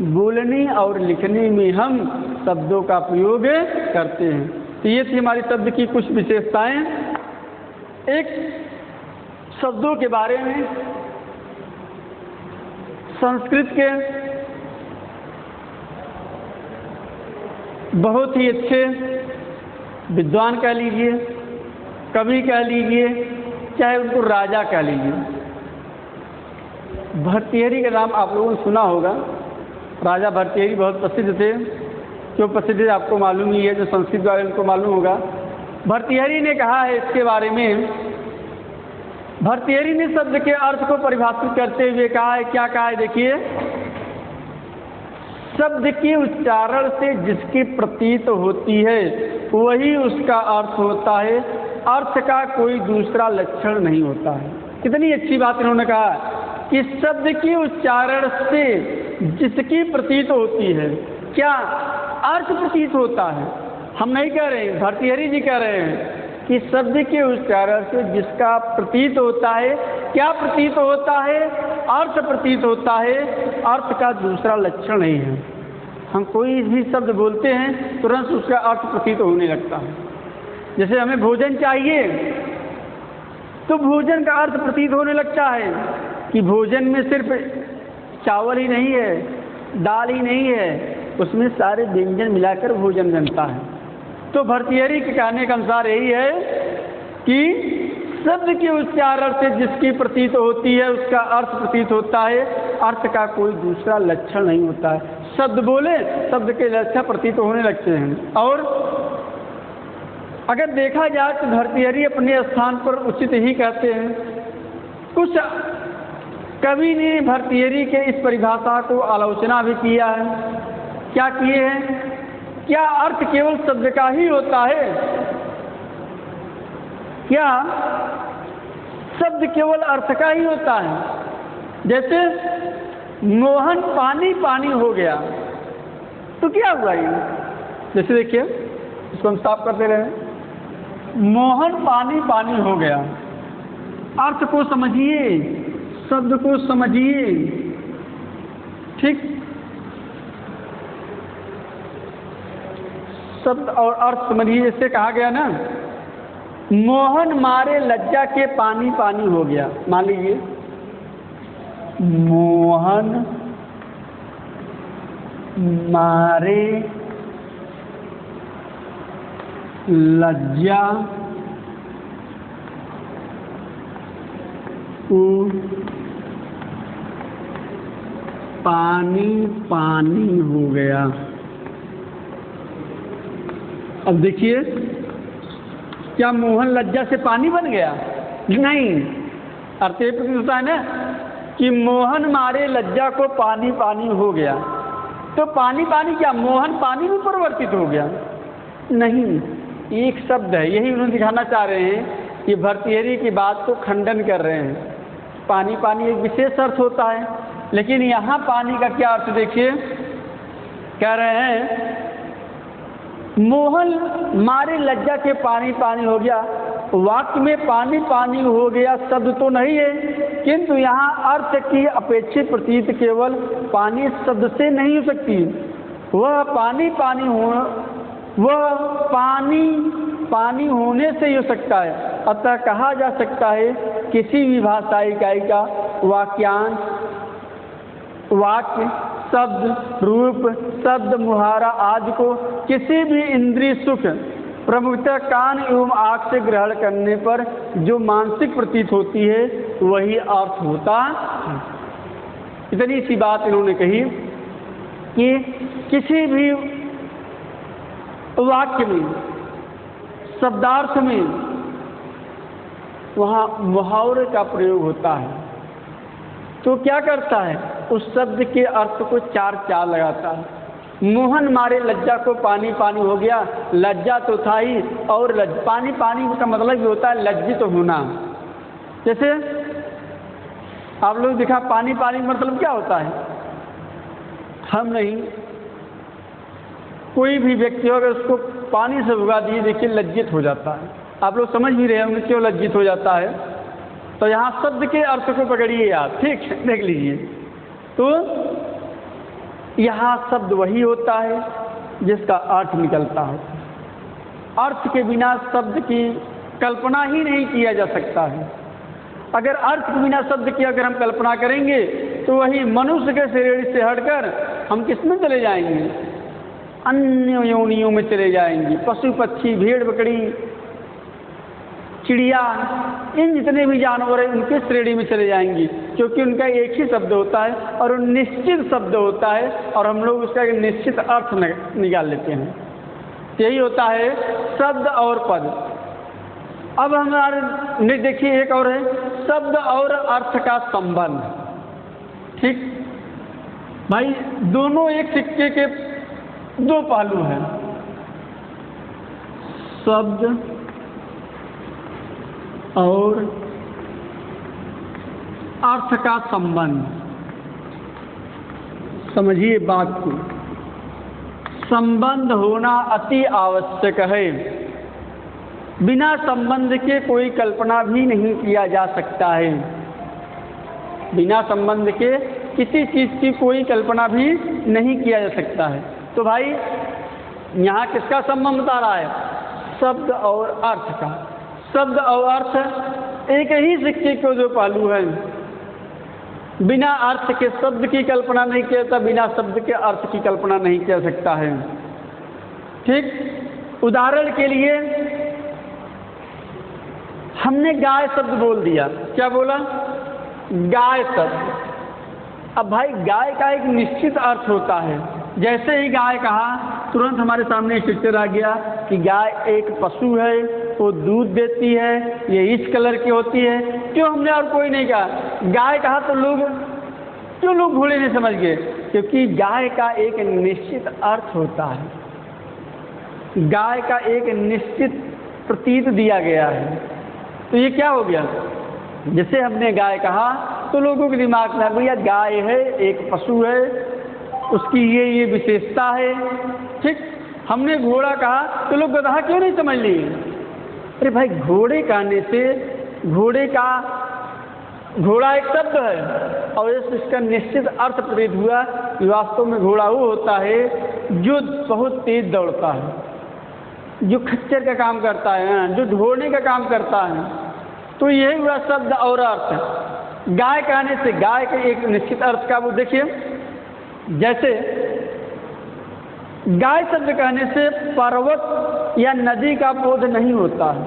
बोलने और लिखने में हम शब्दों का प्रयोग करते हैं। तो ये थी हमारी शब्द की कुछ विशेषताएं। एक, शब्दों के बारे में संस्कृत के बहुत ही अच्छे विद्वान कह लीजिए, कवि कह लीजिए, चाहे उनको राजा कह लीजिए, भर्तृहरि का नाम आप लोगों ने सुना होगा। राजा भर्तृहरि बहुत प्रसिद्ध थे। क्यों प्रसिद्ध है आपको मालूम ही है, जो संस्कृत वाले उनको मालूम होगा। भर्तृहरि ने कहा है इसके बारे में, भर्तृहरि ने शब्द के अर्थ को परिभाषित करते हुए कहा है, क्या कहा है देखिए, शब्द के उच्चारण से जिसकी प्रतीत होती है वही उसका अर्थ होता है, अर्थ का कोई दूसरा लक्षण नहीं होता है। कितनी अच्छी बात इन्होंने कहा कि शब्द के उच्चारण से जिसकी प्रतीत होती है, क्या अर्थ प्रतीत होता है। हम नहीं कह रहे हैं, भर्तृहरि जी कह रहे हैं कि शब्द के उच्चारण से जिसका प्रतीत होता है, क्या प्रतीत होता है? अर्थ प्रतीत होता है, अर्थ का दूसरा लक्षण नहीं है। हम कोई भी शब्द बोलते हैं तुरंत उसका अर्थ प्रतीत होने लगता है। जैसे हमें भोजन चाहिए तो भोजन का अर्थ प्रतीत होने लगता है कि भोजन में सिर्फ चावल ही नहीं है, दाल ही नहीं है, उसमें सारे व्यंजन मिलाकर भोजन बनता है। तो भर्तृहरि के कहने के अनुसार यही है कि शब्द के उच्चारण से जिसकी प्रतीत होती है उसका अर्थ प्रतीत होता है, अर्थ का कोई दूसरा लक्षण नहीं होता है। शब्द बोले, शब्द के लक्षण प्रतीत होने लगते हैं। और अगर देखा जाए तो भर्तृहरि अपने स्थान पर उचित ही कहते हैं। कुछ कवि ने भर्तृहरि के इस परिभाषा को आलोचना भी किया है। क्या किए हैं? क्या अर्थ केवल शब्द का ही होता है? क्या शब्द केवल अर्थ का ही होता है? जैसे मोहन पानी पानी हो गया, तो क्या हुआ ये? जैसे देखिए, इसको हम साफ करते रहे। मोहन पानी पानी हो गया, अर्थ को समझिए, शब्द को समझिए, ठीक। शब्द और अर्थ समझिए। जैसे कहा गया ना, मोहन मारे लज्जा के पानी पानी हो गया। मान लीजिए मोहन मारे लज्जा को पानी पानी हो गया। अब देखिए, क्या मोहन लज्जा से पानी बन गया? नहीं। अर्थ ये प्रतीत होता है ना कि मोहन मारे लज्जा को पानी पानी हो गया, तो पानी पानी क्या मोहन पानी में परिवर्तित हो गया? नहीं, एक शब्द है। यही उन्होंने दिखाना चाह रहे हैं कि भर्तृहरि की बात को खंडन कर रहे हैं। पानी पानी एक विशेष अर्थ होता है, लेकिन यहाँ पानी का क्या अर्थ देखिए, कह रहे हैं मोहन मारे लज्जा के पानी पानी हो गया। वाक्य में पानी पानी हो गया शब्द तो नहीं है, किंतु यहाँ अर्थ की अपेक्षित प्रतीत केवल पानी शब्द से नहीं हो सकती। वह पानी पानी पानी होने से ही हो सकता है। अतः कहा जा सकता है किसी भी भाषा इकाई का वाक्यांश, वाक्य, शब्द, रूप, शब्द, मुहारा आदि को किसी भी इंद्रिय सुख प्रमुखतः कान एवं आँख से ग्रहण करने पर जो मानसिक प्रतीत होती है वही अर्थ होता है। इतनी सी बात इन्होंने कही कि किसी भी वाक्य में, शब्दार्थ में वहाँ मुहावरे का प्रयोग होता है, तो क्या करता है, उस शब्द के अर्थ को चार चाल लगाता है। मोहन मारे लज्जा को पानी पानी हो गया, लज्जा तो था ही, और पानी पानी का मतलब भी होता है लज्जित होना। जैसे आप लोग दिखा, पानी पानी मतलब क्या होता है? हम नहीं, कोई भी व्यक्ति हो अगर उसको पानी से भुगा दिए, देखिए लज्जित हो जाता है। आप लोग समझ भी रहे होंगे क्यों लज्जित हो जाता है। तो यहाँ शब्द के अर्थ को पकड़िए आप, ठीक, देख लीजिए। तो यहाँ शब्द वही होता है जिसका अर्थ निकलता है। अर्थ के बिना शब्द की कल्पना ही नहीं किया जा सकता है। अगर अर्थ के बिना शब्द की अगर हम कल्पना करेंगे तो वही मनुष्य के श्रेणी से हटकर हम किस में चले जाएंगे? अन्य योनियों में चले जाएंगे। पशु पक्षी, भेड़ बकरी, चिड़िया, इन जितने भी जानवर हैं उनके श्रेणी में चले जाएंगी, क्योंकि उनका एक ही शब्द होता है और निश्चित शब्द होता है, और हम लोग उसका एक निश्चित अर्थ निकाल लेते हैं। यही होता है शब्द और पद। अब हमारे देखिए एक और है शब्द और अर्थ का संबंध। ठीक भाई, दोनों एक सिक्के के दो पहलू हैं। शब्द और अर्थ का संबंध, समझिए बात को। संबंध होना अति आवश्यक है। बिना संबंध के कोई कल्पना भी नहीं किया जा सकता है। बिना संबंध के किसी चीज़ की कोई कल्पना भी नहीं किया जा सकता है। तो भाई यहाँ किसका संबंध बता रहा है? शब्द और अर्थ का। शब्द और अर्थ एक ही सिक्के के दो पहलू हैं। बिना अर्थ के शब्द की कल्पना नहीं किया जाता, बिना शब्द के अर्थ की कल्पना नहीं किया जा सकता है। ठीक, उदाहरण के लिए हमने गाय शब्द बोल दिया। क्या बोला? गाय शब्द। अब भाई गाय का एक निश्चित अर्थ होता है। जैसे ही गाय कहा, तुरंत हमारे सामने एक पिक्चर आ गया कि गाय एक पशु है, वो दूध देती है, ये इस कलर की होती है। क्यों हमने और कोई नहीं कहा? गाय कहा तो लोग क्यों लोग भूले नहीं समझ गए? क्योंकि गाय का एक निश्चित अर्थ होता है, गाय का एक निश्चित प्रतीत दिया गया है। तो ये क्या हो गया? जैसे हमने गाय कहा तो लोगों के दिमाग में भैया गाय है, एक पशु है, उसकी ये विशेषता है। ठीक, हमने घोड़ा कहा तो लोग गधा क्यों नहीं समझ लिए? अरे भाई, घोड़े कहने से घोड़ा एक शब्द है और इसका निश्चित अर्थ प्रतीत हुआ कि वास्तव में घोड़ा वो होता है जो बहुत तेज दौड़ता है, जो खच्चर का काम करता है, जो ढोने का काम करता है। तो यही हुआ शब्द और अर्थ। गाय कहने से गाय के एक निश्चित अर्थ का वो देखिए, जैसे गाय शब्द कहने से पर्वत या नदी का बोध नहीं होता है,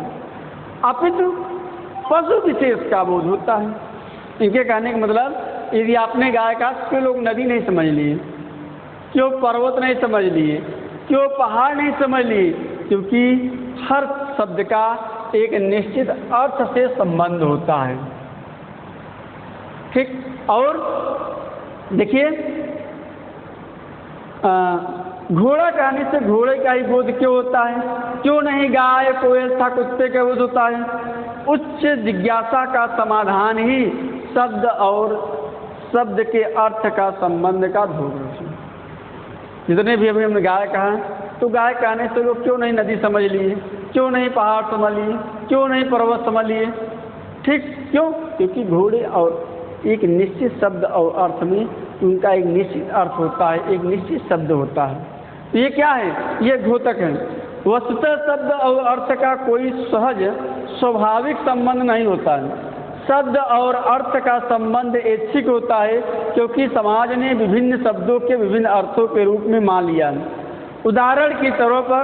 अपितु पशु विशेष का बोध होता है। इनके कहने का मतलब, यदि आपने गाय कहा क्यों लोग नदी नहीं समझ लिए, क्यों पर्वत नहीं समझ लिए, क्यों पहाड़ नहीं समझ लिए? क्योंकि हर शब्द का एक निश्चित अर्थ से संबंध होता है। ठीक, और देखिए घोड़ा कहने से घोड़े का ही बोध क्यों होता है? क्यों नहीं गाय, कोयल था कुत्ते का बोध होता है? उच्च जिज्ञासा का समाधान ही शब्द और शब्द के अर्थ का संबंध का ध्रुव। जितने भी अभी हमने गाय कहा, तो गाय कहने से लोग क्यों नहीं नदी समझ लिए, क्यों नहीं पहाड़ समझ लिए, क्यों नहीं पर्वत समझ लिए? ठीक, क्यों? क्योंकि घोड़े और एक निश्चित शब्द और अर्थ में उनका एक निश्चित अर्थ होता है, एक निश्चित शब्द होता है। तो ये क्या है? ये घोतक है। वस्तुतः शब्द और अर्थ का कोई सहज स्वाभाविक संबंध नहीं होता है। शब्द और अर्थ का संबंध ऐच्छिक होता है क्योंकि समाज ने विभिन्न शब्दों के विभिन्न अर्थों के रूप में मान लिया है। उदाहरण के तौर पर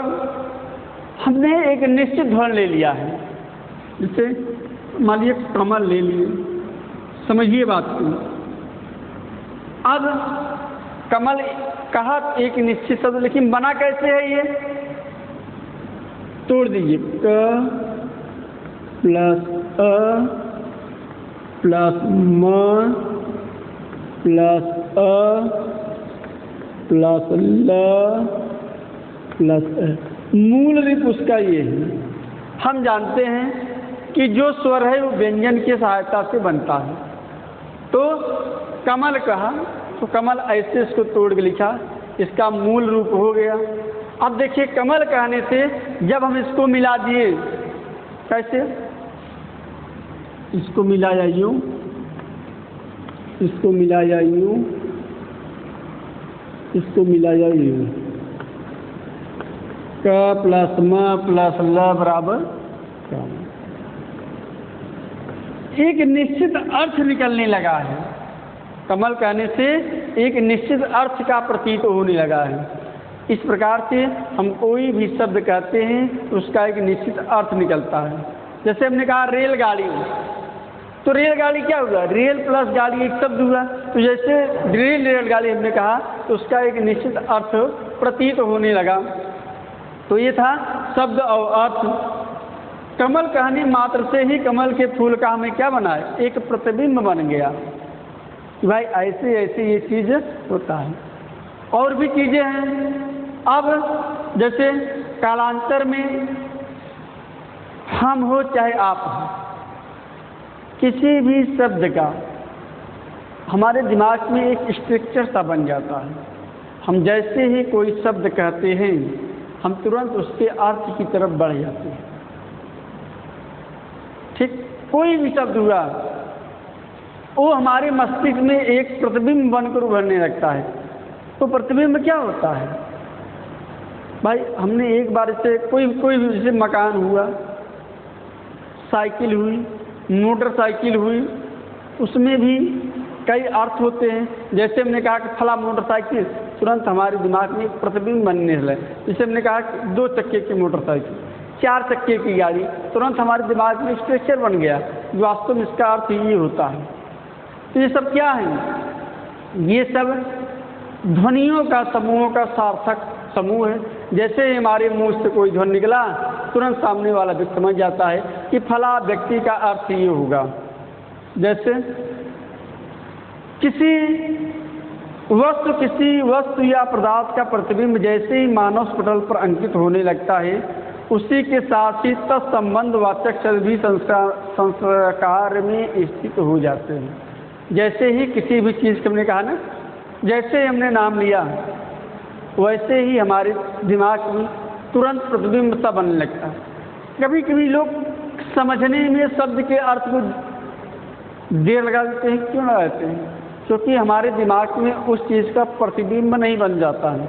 हमने एक निश्चित ध्वनि ले लिया है, जैसे मान लीजिए कमल ले लिए, समझिए बात को। अब कमल कहा एक निश्चित शब्द, लेकिन बना कैसे है? ये तोड़ दीजिए, क प्लस अ प्लस म प्लस अ प्लस ल प्लस अ। मूल रूप उसका ये है। हम जानते हैं कि जो स्वर है वो व्यंजन की सहायता से बनता है। तो कमल कहा तो कमल ऐसे इसको तोड़ के लिखा, इसका मूल रूप हो गया। अब देखिए कमल कहने से जब हम इसको मिला दिए, कैसे? इसको मिलाया यूं, इसको मिलाया यूं, इसको मिलाया यूं, क प्लस म प्लस ल बराबर क्या? एक निश्चित अर्थ निकलने लगा है। कमल कहने से एक निश्चित अर्थ का प्रतीत होने लगा है। इस प्रकार से हम कोई भी शब्द कहते हैं तो उसका एक निश्चित अर्थ निकलता है। जैसे हमने कहा रेलगाड़ी, तो रेलगाड़ी क्या हुआ? रेल प्लस गाड़ी एक शब्द हुआ। तो जैसे रेलगाड़ी हमने कहा तो उसका एक निश्चित अर्थ प्रतीत होने लगा। तो ये था शब्द और अर्थ। कमल कहने मात्र से ही कमल के फूल का हमें क्या बना है? एक प्रतिबिंब बन गया कि भाई ऐसे ऐसे ये चीज़ होता है। और भी चीज़ें हैं। अब जैसे कालांतर में हम हो चाहे आप हो, किसी भी शब्द का हमारे दिमाग में एक स्ट्रक्चर सा बन जाता है। हम जैसे ही कोई शब्द कहते हैं हम तुरंत उसके अर्थ की तरफ बढ़ जाते हैं। ठीक, कोई भी शब्द हुआ वो हमारे मस्तिष्क में एक प्रतिबिंब बनकर उभरने लगता है। तो प्रतिबिंब क्या होता है भाई? हमने एक बार से कोई भी जैसे मकान हुआ, साइकिल हुई, मोटरसाइकिल हुई, उसमें भी कई अर्थ होते हैं। जैसे हमने कहा कि फला मोटरसाइकिल, तुरंत हमारे दिमाग में एक प्रतिबिंब बनने लगे। जैसे हमने कहा कि 2 चक्के की मोटरसाइकिल, 4 चक्के की गाड़ी, तुरंत हमारे दिमाग में स्ट्रक्चर बन गया। वास्तव में इसका अर्थ ये होता है। तो ये सब क्या है? ये सब ध्वनियों का समूहों का सार्थक समूह है। जैसे ही हमारे मुंह से कोई ध्वनि निकला तुरंत सामने वाला व्यक्ति समझ जाता है कि फला व्यक्ति का अर्थ ये होगा। जैसे किसी वस्तु या पदार्थ का प्रतिबिंब जैसे ही मानव स्पटल पर अंकित होने लगता है, उसी के साथ ही तत्संबंध वाचक शब्द भी संस्कार में स्थित हो जाते हैं। जैसे ही किसी भी चीज़ का हमने कहा ना, जैसे ही हमने नाम लिया वैसे ही हमारे दिमाग में तुरंत प्रतिबिंब सा बनने लगता है। कभी कभी लोग समझने में शब्द के अर्थ को देर लगा देते हैं। क्यों लगाते हैं? क्योंकि हमारे दिमाग में उस चीज़ का प्रतिबिंब नहीं बन जाता है।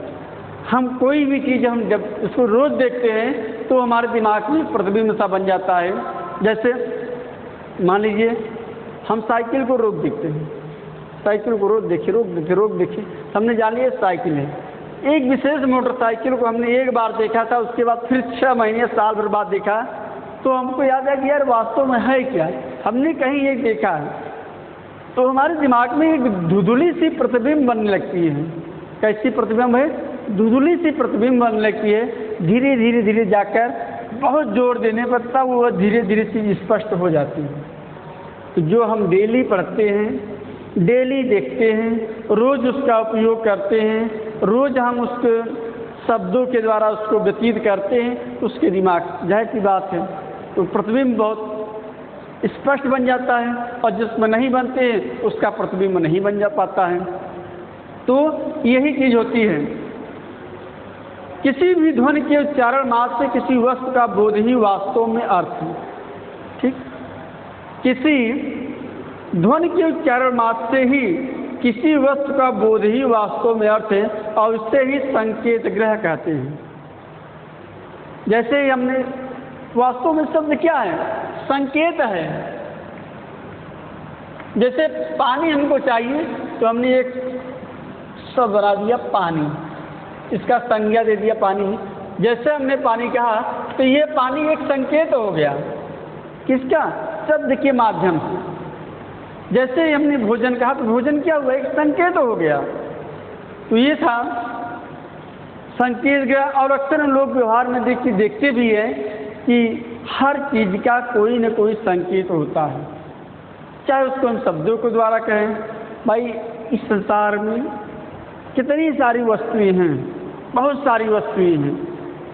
हम कोई भी चीज़ हम जब उसको रोज़ देखते हैं तो हमारे दिमाग में प्रतिबिंब सा बन जाता है। जैसे मान लीजिए हम साइकिल को रोक देखते हैं, साइकिल को रोक देखे हमने जान लिया साइकिल है। एक विशेष मोटरसाइकिल को हमने एक बार देखा था, उसके बाद फिर 6 महीने साल भर बाद देखा तो हमको याद है कि यार वास्तव में है क्या, हमने कहीं एक देखा है। तो हमारे दिमाग में एक धुंधली सी प्रतिबिंब बनने लगती है। कैसी प्रतिबिंब है? धुंधली सी प्रतिबिंब बनने लगती है। धीरे धीरे धीरे जाकर बहुत जोर देने पर तब वो धीरे धीरे चीज़ स्पष्ट हो जाती है। तो जो हम डेली पढ़ते हैं, डेली देखते हैं, रोज़ उसका उपयोग करते हैं, रोज़ हम उसके शब्दों के द्वारा उसको व्यतीत करते हैं, तो उसके दिमाग जाहिर सी बात है तो प्रतिबिंब बहुत स्पष्ट बन जाता है। और जिसमें नहीं बनते हैं उसका प्रतिबिंब नहीं बन जा पाता है। तो यही चीज़ होती है। किसी भी ध्वनि के उच्चारण मात्र से किसी वस्तु का बोध ही वास्तव में अर्थ है। ठीक, किसी ध्वनि के उच्चारण मात्र से ही किसी वस्तु का बोध ही वास्तव में अर्थ है और इससे ही संकेत ग्रह कहते हैं। जैसे हमने वास्तव में शब्द क्या है? संकेत है। जैसे पानी हमको चाहिए तो हमने एक शब्द बना दिया पानी, इसका संज्ञा दे दिया पानी। जैसे हमने पानी कहा तो ये पानी एक संकेत हो गया। किसका? शब्द के माध्यम से। जैसे हमने भोजन कहा तो भोजन क्या हुआ? एक संकेत हो गया। तो ये था संकेत गया। और अक्सर हम लोग व्यवहार में देखते भी हैं कि हर चीज़ का कोई न कोई संकेत होता है, चाहे उसको हम शब्दों के द्वारा कहें। भाई इस संसार में कितनी सारी वस्तुएं हैं, बहुत सारी वस्तुएं हैं,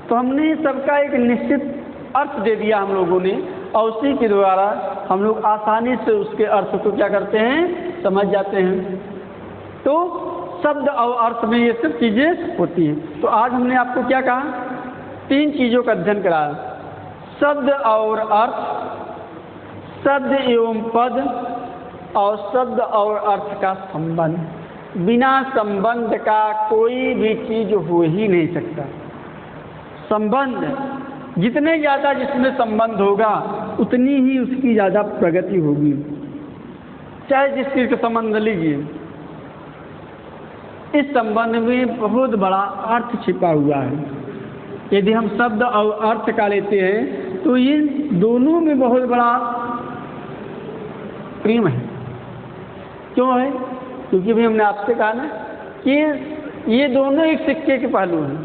तो हमने सबका एक निश्चित अर्थ दे दिया हम लोगों ने, और उसी के द्वारा हम लोग आसानी से उसके अर्थ को क्या करते हैं? समझ जाते हैं। तो शब्द और अर्थ में ये सब चीज़ें होती हैं। तो आज हमने आपको क्या कहा? 3 चीज़ों का अध्ययन कराया। शब्द और अर्थ, शब्द एवं पद, और शब्द और अर्थ का संबंध। बिना संबंध का कोई भी चीज़ हो ही नहीं सकता। संबंध जितने ज़्यादा जिसमें संबंध होगा उतनी ही उसकी ज़्यादा प्रगति होगी। चाहे जिस चीज़ का संबंध लीजिए, इस संबंध में बहुत बड़ा अर्थ छिपा हुआ है। यदि हम शब्द और अर्थ का लेते हैं तो ये दोनों में बहुत बड़ा प्रेम है। क्यों है? क्योंकि भी हमने आपसे कहा ना कि ये दोनों एक सिक्के के पहलू हैं।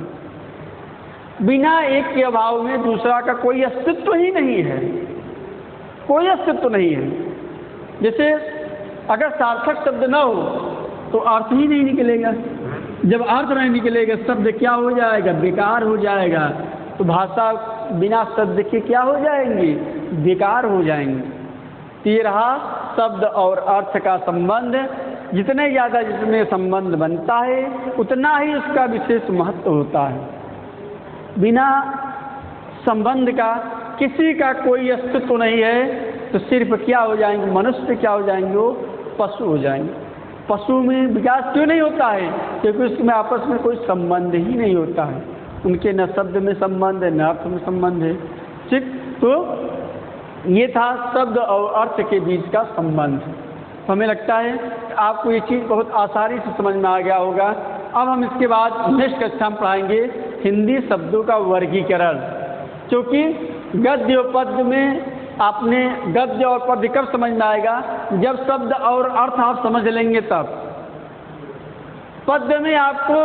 बिना एक के अभाव में दूसरा का कोई अस्तित्व ही नहीं है, कोई अस्तित्व नहीं है। जैसे अगर सार्थक शब्द न हो तो अर्थ ही नहीं निकलेगा। जब अर्थ नहीं निकलेगा शब्द क्या हो जाएगा? बेकार हो जाएगा। तो भाषा बिना शब्द के क्या हो जाएंगी? बेकार हो जाएंगी। तो ये रहा शब्द और अर्थ का संबंध। जितने ज़्यादा जिसमें संबंध बनता है उतना ही उसका विशेष महत्व होता है। बिना संबंध का किसी का कोई अस्तित्व नहीं है। तो सिर्फ क्या हो जाएंगे? मनुष्य क्या हो जाएंगे? वो पशु हो जाएंगे। पशु में विकास क्यों नहीं होता है? क्योंकि उसमें आपस में कोई संबंध ही नहीं होता है। उनके न शब्द में संबंध है न अर्थ में संबंध है। ठीक, तो ये था शब्द और अर्थ के बीच का संबंध। तो हमें लगता है आपको ये चीज़ बहुत आसानी से समझ में आ गया होगा। अब हम इसके बाद नेक्स्ट कक्षा में पढ़ाएंगे हिंदी शब्दों का वर्गीकरण। क्योंकि गद्य और पद्य में आपने गद्य और पद्य कब समझ में आएगा? जब शब्द और अर्थ आप समझ लेंगे तब। पद्य में आपको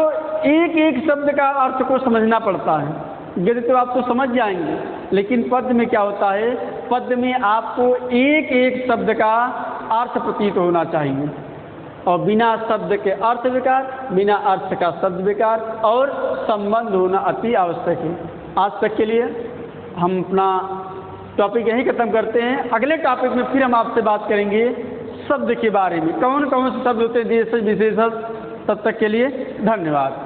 एक एक शब्द का अर्थ को समझना पड़ता है। गद्य तो आप तो समझ जाएंगे, लेकिन पद्य में क्या होता है? पद्य में आपको एक एक शब्द का अर्थ प्रतीत होना चाहिए। और बिना शब्द के अर्थ विकार, बिना अर्थ का शब्द विकार, और संबंध होना अति आवश्यक है। आज तक के लिए हम अपना टॉपिक यहीं ख़त्म करते हैं। अगले टॉपिक में फिर हम आपसे बात करेंगे शब्द के बारे में, कौन कौन से शब्द होते हैं देश विशेषण। तब तक के लिए धन्यवाद।